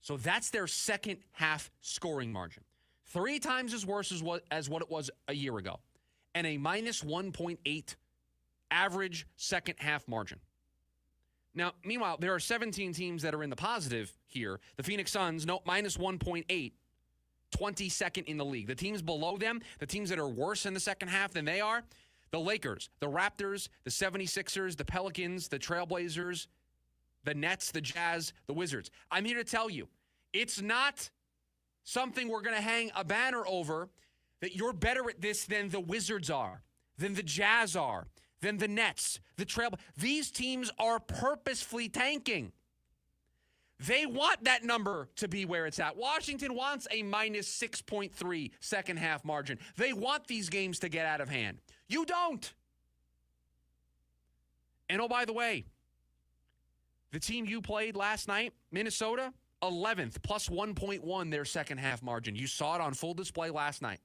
So that's their second half scoring margin. 3 times as worse as what it was a year ago. And a minus 1.8 average second half margin. Now, meanwhile, there are 17 teams that are in the positive here. The Phoenix Suns, minus 1.8, 22nd in the league. The teams below them, the teams that are worse in the second half than they are, the Lakers, the Raptors, the 76ers, the Pelicans, the Trailblazers, the Nets, the Jazz, the Wizards. I'm here to tell you, it's not something we're going to hang a banner over that you're better at this than the Wizards are, than the Jazz are, than the Nets, the Trailblazers. These teams are purposefully tanking. They want that number to be where it's at. Washington wants a minus 6.3 second half margin. They want these games to get out of hand. You don't. And oh, by the way, the team you played last night, Minnesota, 11th, plus 1.1 their second half margin. You saw it on full display last night.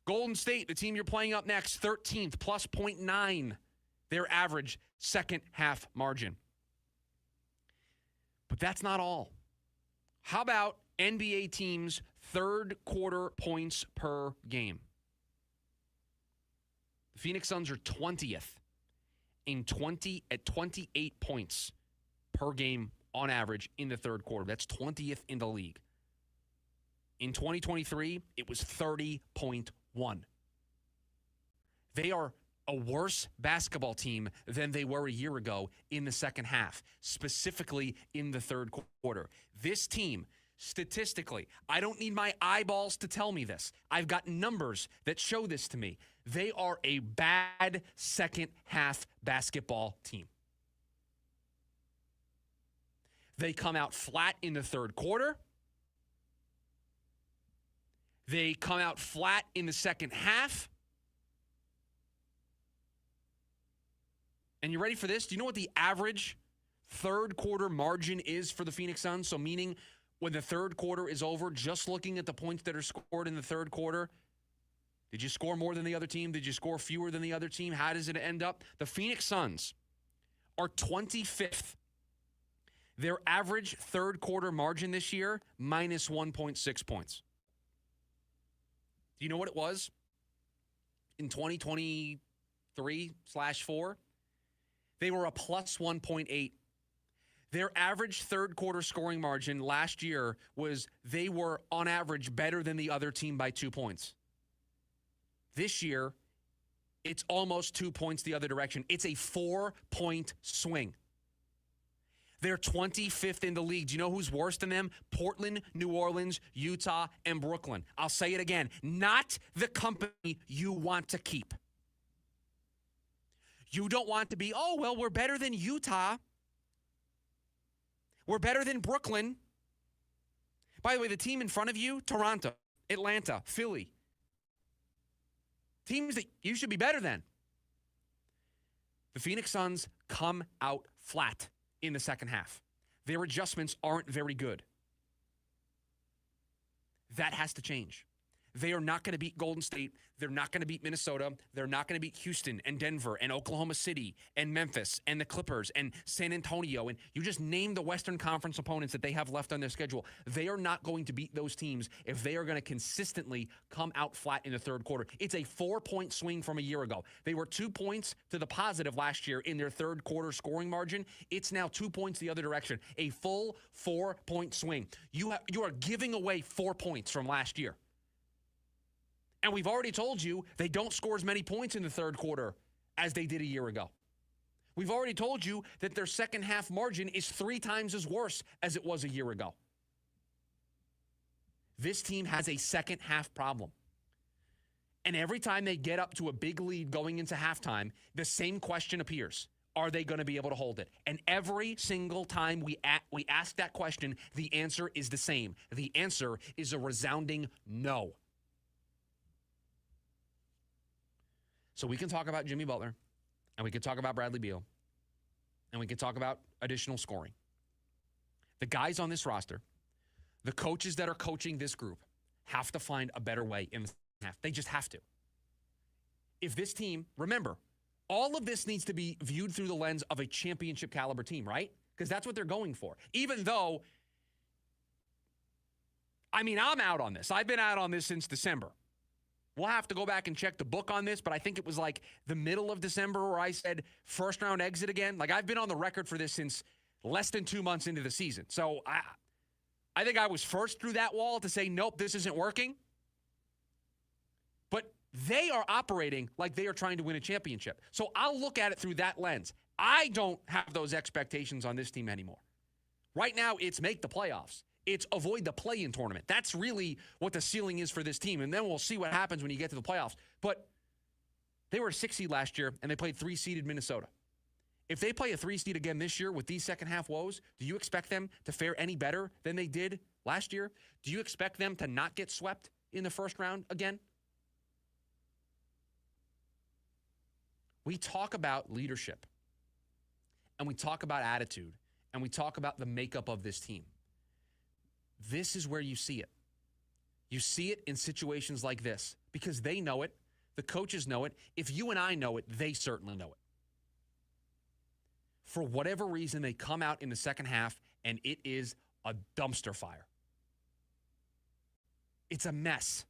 Golden State, the team you're playing up next, 13th, plus 0.9 their average second half margin. But that's not all. How about NBA teams' third quarter points per game? The Phoenix Suns are 20th at 28 points per game on average in the third quarter. That's 20th in the league. In 2023, it was 30.1. They are a worse basketball team than they were a year ago in the second half, specifically in the third quarter. This team, statistically, I don't need my eyeballs to tell me this. I've got numbers that show this to me. They are a bad second half basketball team. They come out flat in the third quarter. They come out flat in the second half. And you ready for this? Do you know what the average third quarter margin is for the Phoenix Suns? So meaning when the third quarter is over, just looking at the points that are scored in the third quarter, did you score more than the other team? Did you score fewer than the other team? How does it end up? The Phoenix Suns are 25th. Their average third quarter margin this year, minus 1.6 points. Do you know what it was in 2023/4? They were a plus 1.8. Their average third quarter scoring margin last year was they were on average better than the other team by 2 points. This year, it's almost 2 points the other direction. It's a 4-point swing. They're 25th in the league. Do you know who's worse than them? Portland, New Orleans, Utah, and Brooklyn. I'll say it again. Not the company you want to keep. You don't want to be, oh, well, we're better than Utah. We're better than Brooklyn. By the way, the team in front of you, Toronto, Atlanta, Philly. Teams that you should be better than. The Phoenix Suns come out flat in the second half. Their adjustments aren't very good. That has to change. They are not going to beat Golden State. They're not going to beat Minnesota. They're not going to beat Houston and Denver and Oklahoma City and Memphis and the Clippers and San Antonio. And you just name the Western Conference opponents that they have left on their schedule. They are not going to beat those teams if they are going to consistently come out flat in the third quarter. It's a 4-point swing from a year ago. They were 2 points to the positive last year in their third quarter scoring margin. It's now 2 points the other direction. A full 4-point swing. You are giving away 4 points from last year. And we've already told you they don't score as many points in the third quarter as they did a year ago. We've already told you that their second half margin is 3 times as worse as it was a year ago. This team has a second half problem. And every time they get up to a big lead going into halftime, the same question appears. Are they going to be able to hold it? And every single time we ask that question, the answer is the same. The answer is a resounding no. So we can talk about Jimmy Butler, and we can talk about Bradley Beal, and we can talk about additional scoring. The guys on this roster, the coaches that are coaching this group, have to find a better way in the half. They just have to. if this team, remember, all of this needs to be viewed through the lens of a championship caliber team, right? Because that's what they're going for. Even though, I'm out on this. I've been out on this since December. We'll have to go back and check the book on this, but I think it was like the middle of December where I said first round exit again. Like, I've been on the record for this since less than 2 months into the season. So I think I was first through that wall to say, nope, this isn't working. But they are operating like they are trying to win a championship. So I'll look at it through that lens. I don't have those expectations on this team anymore. Right now, it's make the playoffs. It's avoid the play-in tournament. That's really what the ceiling is for this team. And then we'll see what happens when you get to the playoffs. But they were a 6 seed last year, and they played 3-seeded Minnesota. If they play a 3 seed again this year with these second-half woes, do you expect them to fare any better than they did last year? Do you expect them to not get swept in the first round again? We talk about leadership, and we talk about attitude, and we talk about the makeup of this team. This is where you see it. You see it in situations like this because they know it. The coaches know it. If you and I know it, they certainly know it. For whatever reason, they come out in the second half, and it is a dumpster fire. It's a mess.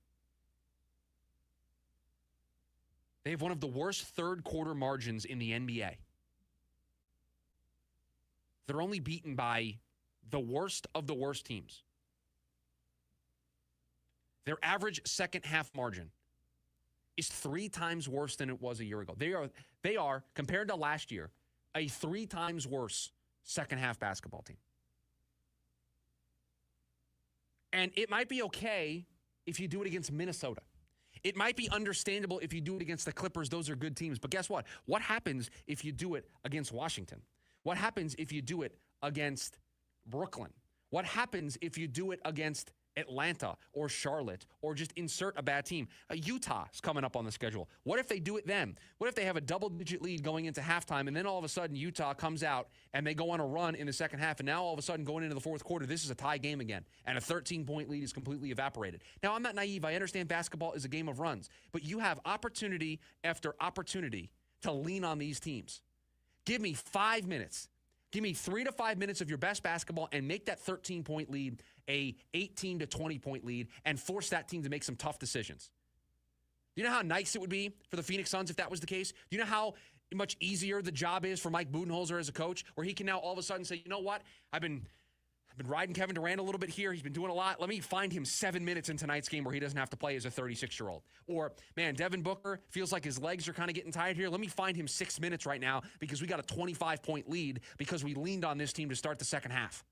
They have one of the worst third-quarter margins in the NBA. They're only beaten by the worst of the worst teams. Their average second-half margin is 3 times worse than it was a year ago. They are, compared to last year, a 3 times worse second-half basketball team. And it might be okay if you do it against Minnesota. It might be understandable if you do it against the Clippers. Those are good teams. But guess what? What happens if you do it against Washington? What happens if you do it against Brooklyn? What happens if you do it against Atlanta or Charlotte or just insert a bad team? Utah is coming up on the schedule. What if they do it then? What if they have a double-digit lead going into halftime and then all of a sudden Utah comes out and they go on a run in the second half and now all of a sudden going into the fourth quarter, this is a tie game again and a 13-point lead is completely evaporated. Now, I'm not naive. I understand basketball is a game of runs, but you have opportunity after opportunity to lean on these teams. Give me 5 minutes. Give me 3 to 5 minutes of your best basketball and make that 13-point lead a 18 to 20-point lead and force that team to make some tough decisions. Do you know how nice it would be for the Phoenix Suns if that was the case? Do you know how much easier the job is for Mike Budenholzer as a coach, where he can now all of a sudden say, you know what, I've been riding Kevin Durant a little bit here. He's been doing a lot. Let me find him 7 minutes in tonight's game where he doesn't have to play as a 36-year-old. Or, man, Devin Booker feels like his legs are kind of getting tired here. Let me find him 6 minutes right now because we got a 25-point lead because we leaned on this team to start the second half.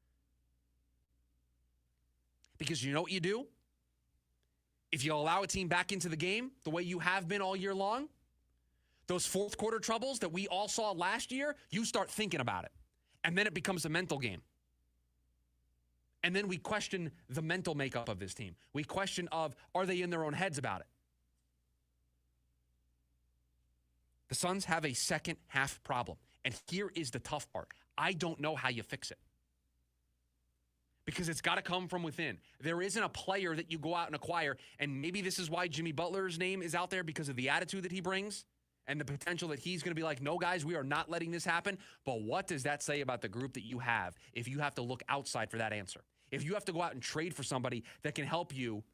Because you know what you do? If you allow a team back into the game the way you have been all year long, those fourth quarter troubles that we all saw last year, you start thinking about it. And then it becomes a mental game. And then we question the mental makeup of this team. We question are they in their own heads about it? The Suns have a second half problem. And here is the tough part. I don't know how you fix it. Because it's got to come from within. There isn't a player that you go out and acquire, and maybe this is why Jimmy Butler's name is out there because of the attitude that he brings and the potential that he's going to be like, no, guys, we are not letting this happen. But what does that say about the group that you have if you have to look outside for that answer? If you have to go out and trade for somebody that can help you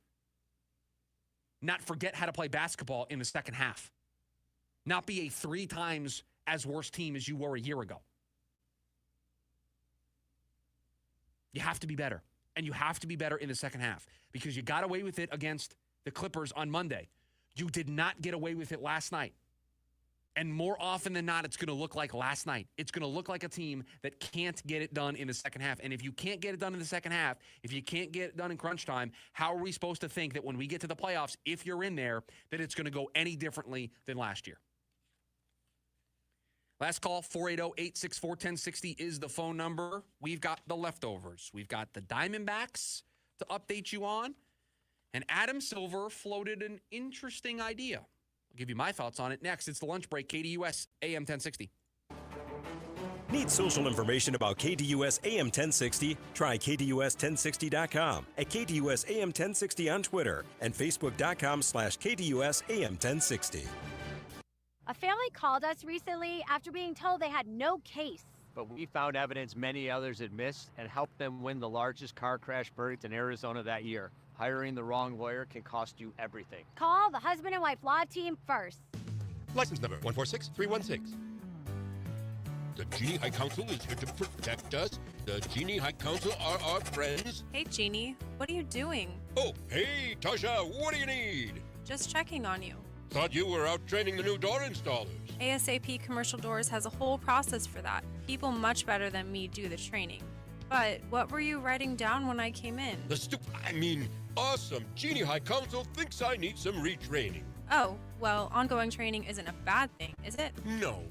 not forget how to play basketball in the second half, not be a 3 times as worse team as you were a year ago. You have to be better, and you have to be better in the second half because you got away with it against the Clippers on Monday. You did not get away with it last night. And more often than not, it's going to look like last night. It's going to look like a team that can't get it done in the second half. And if you can't get it done in the second half, if you can't get it done in crunch time, how are we supposed to think that when we get to the playoffs, if you're in there, that it's going to go any differently than last year? Last call, 480-864-1060 is the phone number. We've got the leftovers. We've got the Diamondbacks to update you on. And Adam Silver floated an interesting idea. I'll give you my thoughts on it next. It's the lunch break, KDUS AM 1060. Need social information about KDUS AM 1060? Try KDUS1060.com, at KDUS AM 1060 on Twitter, and Facebook.com/KDUS AM 1060. A family called us recently after being told they had no case. But we found evidence many others had missed and helped them win the largest car crash verdict in Arizona that year. Hiring the wrong lawyer can cost you everything. Call the husband and wife law team first. License number 146316. The Genie High Council is here to protect us. The Genie High Council are our friends. Hey, Genie, what are you doing? Oh, hey, Tasha, what do you need? Just checking on you. Thought you were out training the new door installers. ASAP Commercial Doors has a whole process for that. People much better than me do the training. But what were you writing down when I came in? Awesome. Genie High Council thinks I need some retraining. Oh, well, ongoing training isn't a bad thing, is it? No.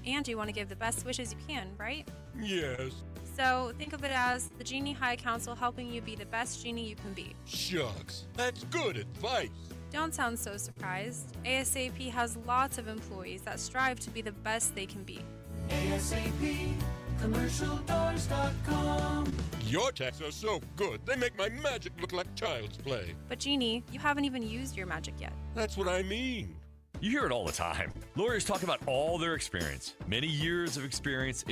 And you want to give the best wishes you can, right? Yes. So think of it as the Genie High Council helping you be the best genie you can be. Shucks, that's good advice. Don't sound so surprised. ASAP has lots of employees that strive to be the best they can be. ASAP, commercialdoors.com. Your techs are so good, they make my magic look like child's play. But Genie, you haven't even used your magic yet. That's what I mean. You hear it all the time. Lawyers talk about all their experience. Many years of experience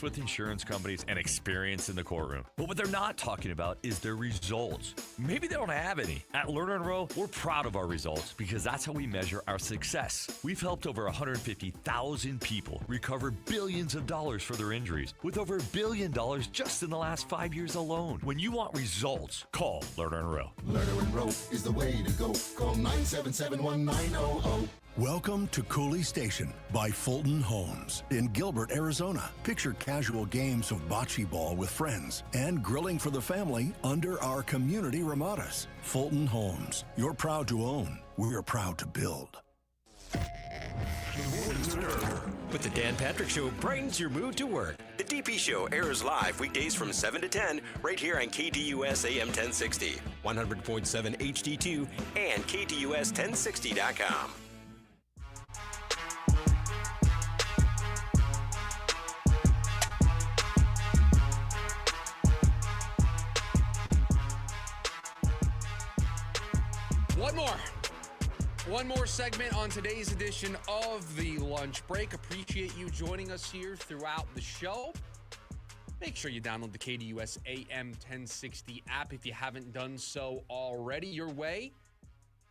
with insurance companies, and experience in the courtroom. But what they're not talking about is their results. Maybe they don't have any. At Lerner & Rowe, we're proud of our results because that's how we measure our success. We've helped over 150,000 people recover billions of dollars for their injuries, with over $1 billion just in the last 5 years alone. When you want results, call Lerner & Rowe. Lerner & Rowe is the way to go. Call 977-1900. Welcome to Cooley Station by Fulton Homes in Gilbert, Arizona. Picture casual games of bocce ball with friends and grilling for the family under our community ramadas. Fulton Homes. You're proud to own. We're proud to build. But the Dan Patrick Show brightens your mood to work. The DP Show airs live weekdays from 7 to 10 right here on KDUS AM 1060, 100.7 HD2, and KDUS1060.com. One more segment on today's edition of the Lunch Break. Appreciate you joining us here throughout the show. Make sure you download the KDUS AM 1060 app if you haven't done so already. Your way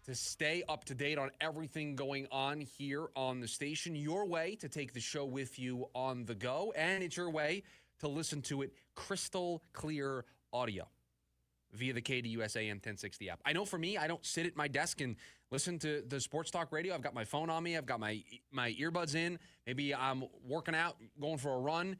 to stay up to date on everything going on here on the station. Your way to take the show with you on the go. And it's your way to listen to it crystal clear audio via the KDUS AM 1060 app. I know for me, I don't sit at my desk and listen to the sports talk radio. I've got my phone on me. I've got my earbuds in. Maybe I'm working out, going for a run.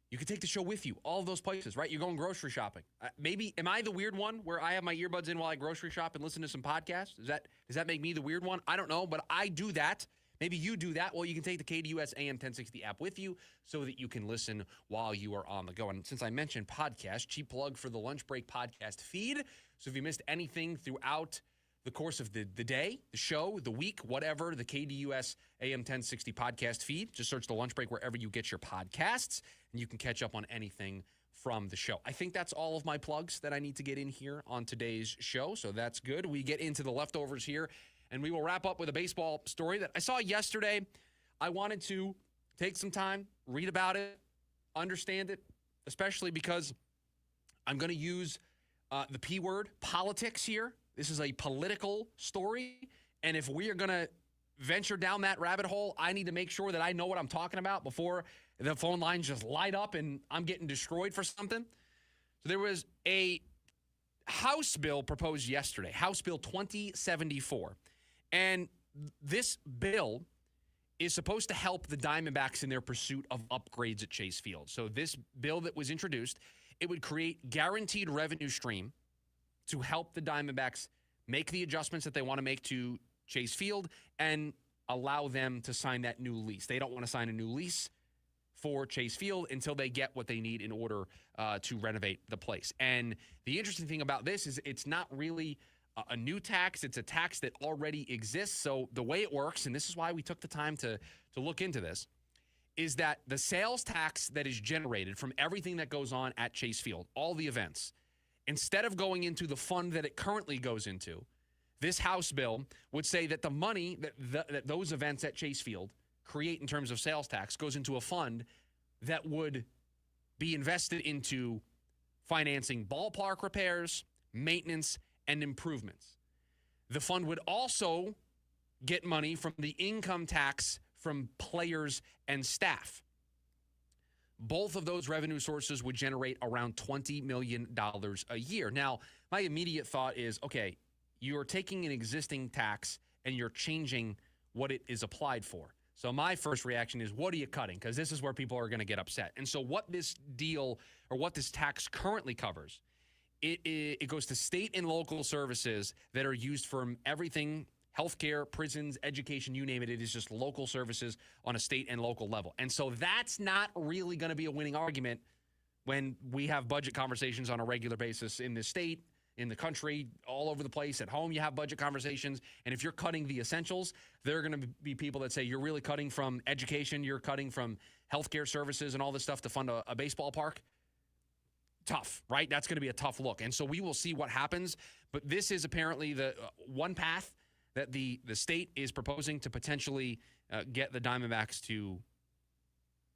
You can take the show with you. All of those places, right? You're going grocery shopping. Maybe, am I the weird one where I have my earbuds in while I grocery shop and listen to some podcasts? Does that make me the weird one? I don't know, but I do that. Maybe you do that. Well, you can take the KDUS AM 1060 app with you so that you can listen while you are on the go. And since I mentioned podcast, cheap plug for the Lunch Break podcast feed. So if you missed anything throughout the course of the day, the show, the week, whatever, the KDUS AM 1060 podcast feed, just search the Lunch Break wherever you get your podcasts, and you can catch up on anything from the show. I think that's all of my plugs that I need to get in here on today's show, so that's good. We get into the leftovers here, and we will wrap up with a baseball story that I saw yesterday. I wanted to take some time, read about it, understand it, especially because I'm going to use the P word, politics here. This is a political story, and if we are going to venture down that rabbit hole, I need to make sure that I know what I'm talking about before the phone lines just light up and I'm getting destroyed for something. So there was a House bill proposed yesterday, House Bill 2074, and this bill is supposed to help the Diamondbacks in their pursuit of upgrades at Chase Field. So this bill that was introduced, it would create guaranteed revenue stream to help the Diamondbacks make the adjustments that they want to make to Chase Field and allow them to sign that new lease. They don't want to sign a new lease for Chase Field until they get what they need in order to renovate the place. And the interesting thing about this is it's not really a new tax. It's a tax that already exists. So the way it works, and this is why we took the time to look into this, is that the sales tax that is generated from everything that goes on at Chase Field, all the events, instead of going into the fund that it currently goes into, this House bill would say that the money that those events at Chase Field create in terms of sales tax goes into a fund that would be invested into financing ballpark repairs, maintenance, and improvements. The fund would also get money from the income tax from players and staff. Both of those revenue sources would generate around $20 million a year. Now, my immediate thought is, okay, you're taking an existing tax and you're changing what it is applied for. So my first reaction is, what are you cutting? Because this is where people are going to get upset. And so what this deal or what this tax currently covers, it goes to state and local services that are used for everything, healthcare, prisons, education, you name it. It is just local services on a state and local level. And so that's not really going to be a winning argument when we have budget conversations on a regular basis in this state, in the country, all over the place. At home, you have budget conversations. And if you're cutting the essentials, there are going to be people that say you're really cutting from education, you're cutting from healthcare services and all this stuff to fund a baseball park. Tough, right? That's going to be a tough look. And so we will see what happens. But this is apparently the one path that the state is proposing to potentially get the Diamondbacks to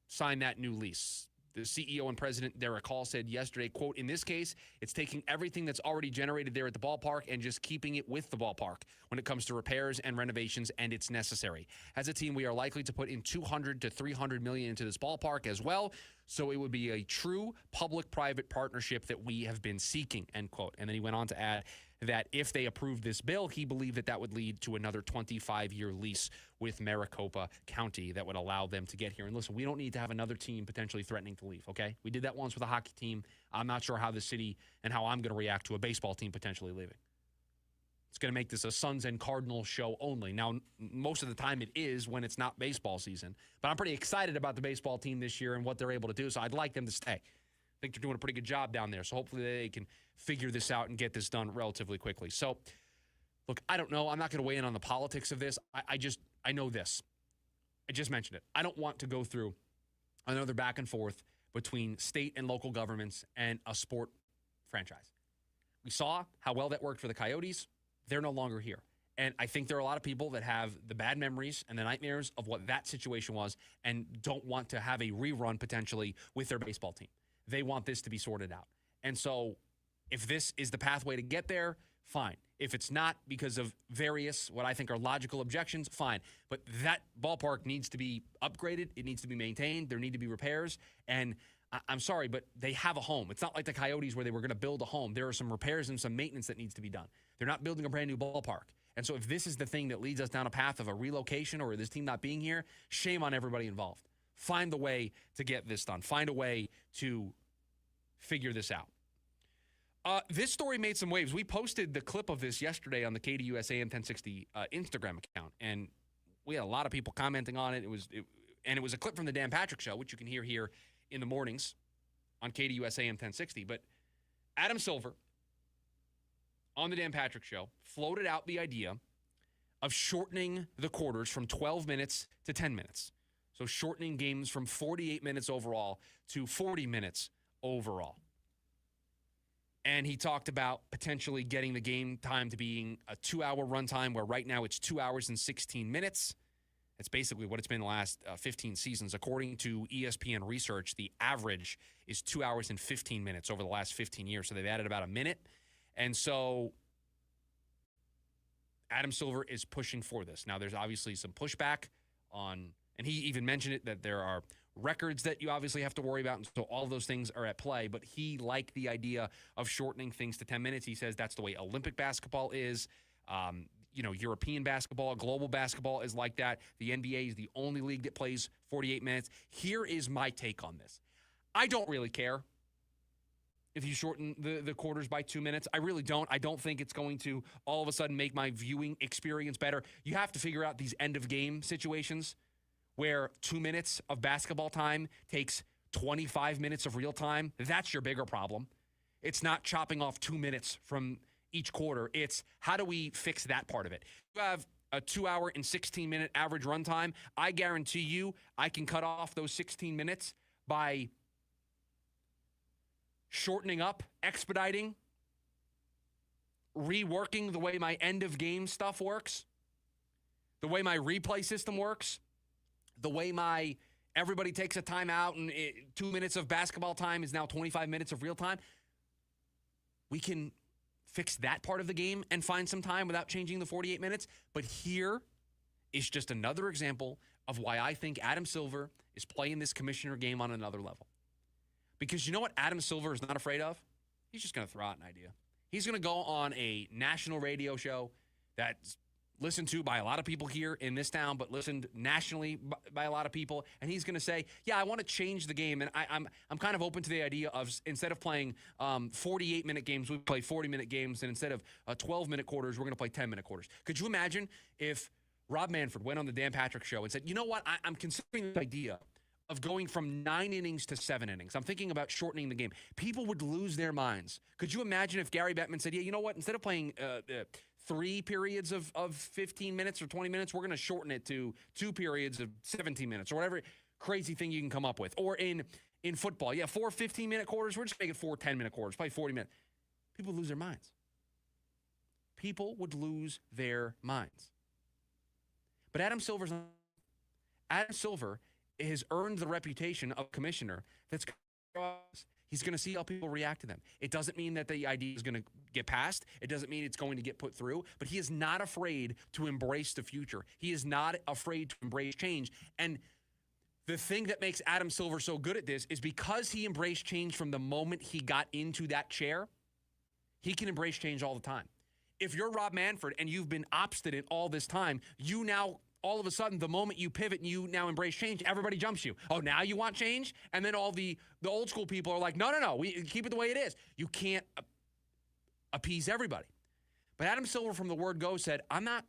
sign that new lease. The CEO and president, Derek Hall, said yesterday, quote, in this case, it's taking everything that's already generated there at the ballpark and just keeping it with the ballpark when it comes to repairs and renovations, and it's necessary. As a team, we are likely to put in $200 to $300 million into this ballpark as well, so it would be a true public-private partnership that we have been seeking, end quote. And then he went on to add that if they approved this bill, he believed that that would lead to another 25-year lease with Maricopa County that would allow them to get here. And listen, we don't need to have another team potentially threatening to leave, okay? We did that once with a hockey team. I'm not sure how the city and how I'm going to react to a baseball team potentially leaving. It's going to make this a Suns and Cardinals show only. Now, most of the time it is when it's not baseball season. But I'm pretty excited about the baseball team this year and what they're able to do, so I'd like them to stay. I think they're doing a pretty good job down there, so hopefully they can figure this out and get this done relatively quickly. So, look, I don't know. I'm not going to weigh in on the politics of this. I know this. I just mentioned it. I don't want to go through another back and forth between state and local governments and a sport franchise. We saw how well that worked for the Coyotes. They're no longer here. And I think there are a lot of people that have the bad memories and the nightmares of what that situation was and don't want to have a rerun potentially with their baseball team. They want this to be sorted out. And so if this is the pathway to get there, fine. If it's not because of various, what I think are logical objections, fine. But that ballpark needs to be upgraded. It needs to be maintained. There need to be repairs. And I'm sorry, but they have a home. It's not like the Coyotes where they were going to build a home. There are some repairs and some maintenance that needs to be done. They're not building a brand new ballpark. And so if this is the thing that leads us down a path of a relocation or this team not being here, shame on everybody involved. Find the way to get this done. Find a way to figure this out. This story made some waves. We posted the clip of this yesterday on the KDUS AM 1060 Instagram account, and we had a lot of people commenting on it. It was a clip from the Dan Patrick Show, which you can hear here in the mornings on KDUS AM 1060. But Adam Silver on the Dan Patrick Show floated out the idea of shortening the quarters from 12 minutes to 10 minutes. So shortening games from 48 minutes overall to 40 minutes overall. And he talked about potentially getting the game time to being a 2-hour runtime, where right now it's 2 hours and 16 minutes. That's basically what it's been the last 15 seasons. According to ESPN research, the average is 2 hours and 15 minutes over the last 15 years. So they've added about a minute. And so Adam Silver is pushing for this. Now, there's obviously some pushback on, and he even mentioned it, that there are records that you obviously have to worry about, and so all of those things are at play, but he liked the idea of shortening things to 10 minutes. He says that's the way Olympic basketball is. European basketball, global basketball is like that. The NBA is the only league that plays 48 minutes. Here is my take on this. I don't really care if you shorten the quarters by 2 minutes. I really don't. I don't think it's going to all of a sudden make my viewing experience better. You have to figure out these end-of-game situations where 2 minutes of basketball time takes 25 minutes of real time. That's your bigger problem. It's not chopping off 2 minutes from each quarter. It's how do we fix that part of it? You have a 2 hour and 16 minute average runtime. I guarantee you I can cut off those 16 minutes by shortening up, expediting, reworking the way my end of game stuff works, the way my replay system works, the way everybody takes a timeout and 2 minutes of basketball time is now 25 minutes of real time. We can fix that part of the game and find some time without changing the 48 minutes. But here is just another example of why I think Adam Silver is playing this commissioner game on another level. Because you know what Adam Silver is not afraid of? He's just going to throw out an idea. He's going to go on a national radio show that's listened to by a lot of people here in this town, but listened nationally by a lot of people. And he's going to say, yeah, I want to change the game. And I'm kind of open to the idea of, instead of playing 48-minute games, we play 40-minute games. And instead of 12-minute quarters, we're going to play 10-minute quarters. Could you imagine if Rob Manfred went on the Dan Patrick Show and said, you know what, I'm considering the idea of going from 9 innings to 7 innings. I'm thinking about shortening the game. People would lose their minds. Could you imagine if Gary Bettman said, yeah, you know what, instead of playing 3 periods of 15 minutes or 20 minutes, we're going to shorten it to 2 periods of 17 minutes or whatever crazy thing you can come up with. Or in football, 4 15-minute quarters, we're just making 4 10-minute quarters, play 40 minutes. People would lose their minds. People would lose their minds. But Adam Silver has earned the reputation of commissioner that's he's going to see how people react to them. It doesn't mean that the idea is going to get passed. It doesn't mean it's going to get put through, but he is not afraid to embrace the future. He is not afraid to embrace change. And the thing that makes Adam Silver so good at this is because he embraced change from the moment he got into that chair, he can embrace change all the time. If you're Rob Manfred and you've been obstinate all this time, you now, all of a sudden, the moment you pivot and you now embrace change, everybody jumps you. Oh, now you want change? And then all the old school people are like, no, we keep it the way it is. You can't appease everybody. But Adam Silver from the word go said, I'm not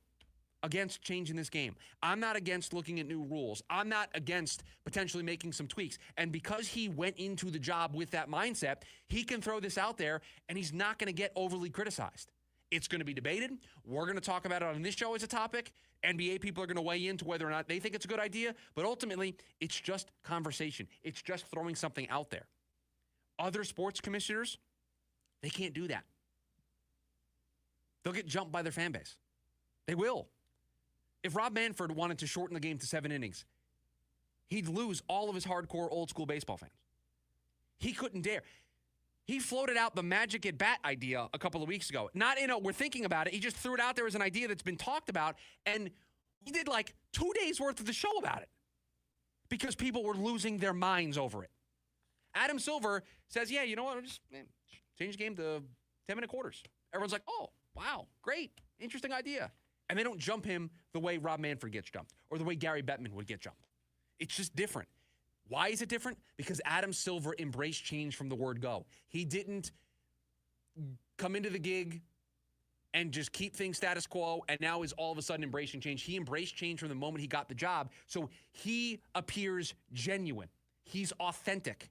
against changing this game. I'm not against looking at new rules. I'm not against potentially making some tweaks. And because he went into the job with that mindset, he can throw this out there and he's not going to get overly criticized. It's going to be debated. We're going to talk about it on this show as a topic. NBA people are going to weigh into whether or not they think it's a good idea. But ultimately, it's just conversation. It's just throwing something out there. Other sports commissioners, they can't do that. They'll get jumped by their fan base. They will. If Rob Manfred wanted to shorten the game to 7 innings, he'd lose all of his hardcore old school baseball fans. He couldn't dare. He floated out the magic at bat idea a couple of weeks ago. Not we're thinking about it. He just threw it out there as an idea that's been talked about, and he did like 2 days worth of the show about it because people were losing their minds over it. Adam Silver says, yeah, you know what? I'll just change the game to 10-minute quarters. Everyone's like, oh, wow, great, interesting idea. And they don't jump him the way Rob Manfred gets jumped or the way Gary Bettman would get jumped. It's just different. Why is it different? Because Adam Silver embraced change from the word go. He didn't come into the gig and just keep things status quo and now is all of a sudden embracing change. He embraced change from the moment he got the job. So he appears genuine. He's authentic.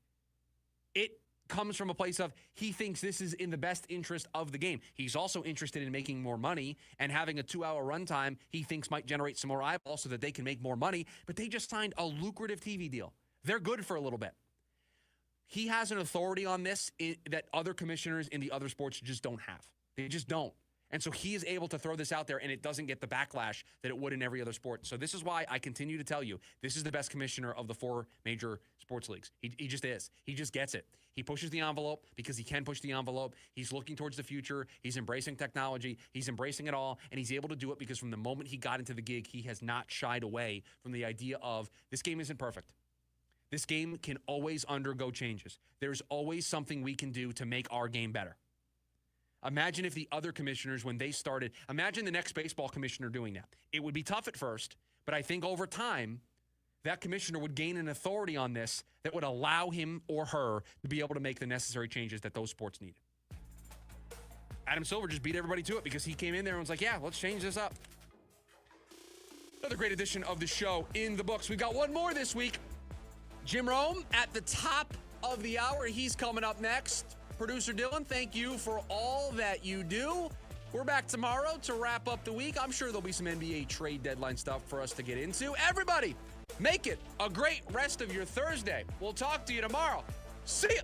It comes from a place of he thinks this is in the best interest of the game. He's also interested in making more money and having a 2-hour runtime he thinks might generate some more eyeballs so that they can make more money. But they just signed a lucrative TV deal. They're good for a little bit. He has an authority on this that other commissioners in the other sports just don't have. They just don't. And so he is able to throw this out there and it doesn't get the backlash that it would in every other sport. So this is why I continue to tell you, this is the best commissioner of the 4 major sports leagues. He just is. He just gets it. He pushes the envelope because he can push the envelope. He's looking towards the future. He's embracing technology. He's embracing it all. And he's able to do it because from the moment he got into the gig, he has not shied away from the idea of this game isn't perfect. This game can always undergo changes. There's always something we can do to make our game better. Imagine if the other commissioners, when they started, imagine the next baseball commissioner doing that. It would be tough at first, but I think over time, that commissioner would gain an authority on this that would allow him or her to be able to make the necessary changes that those sports needed. Adam Silver just beat everybody to it because he came in there and was like, yeah, let's change this up. Another great edition of the show in the books. We've got one more this week. Jim Rome at the top of the hour. He's coming up next. Producer Dylan, thank you for all that you do. We're back tomorrow to wrap up the week. I'm sure there'll be some NBA trade deadline stuff for us to get into. Everybody, make it a great rest of your Thursday. We'll talk to you tomorrow. See ya.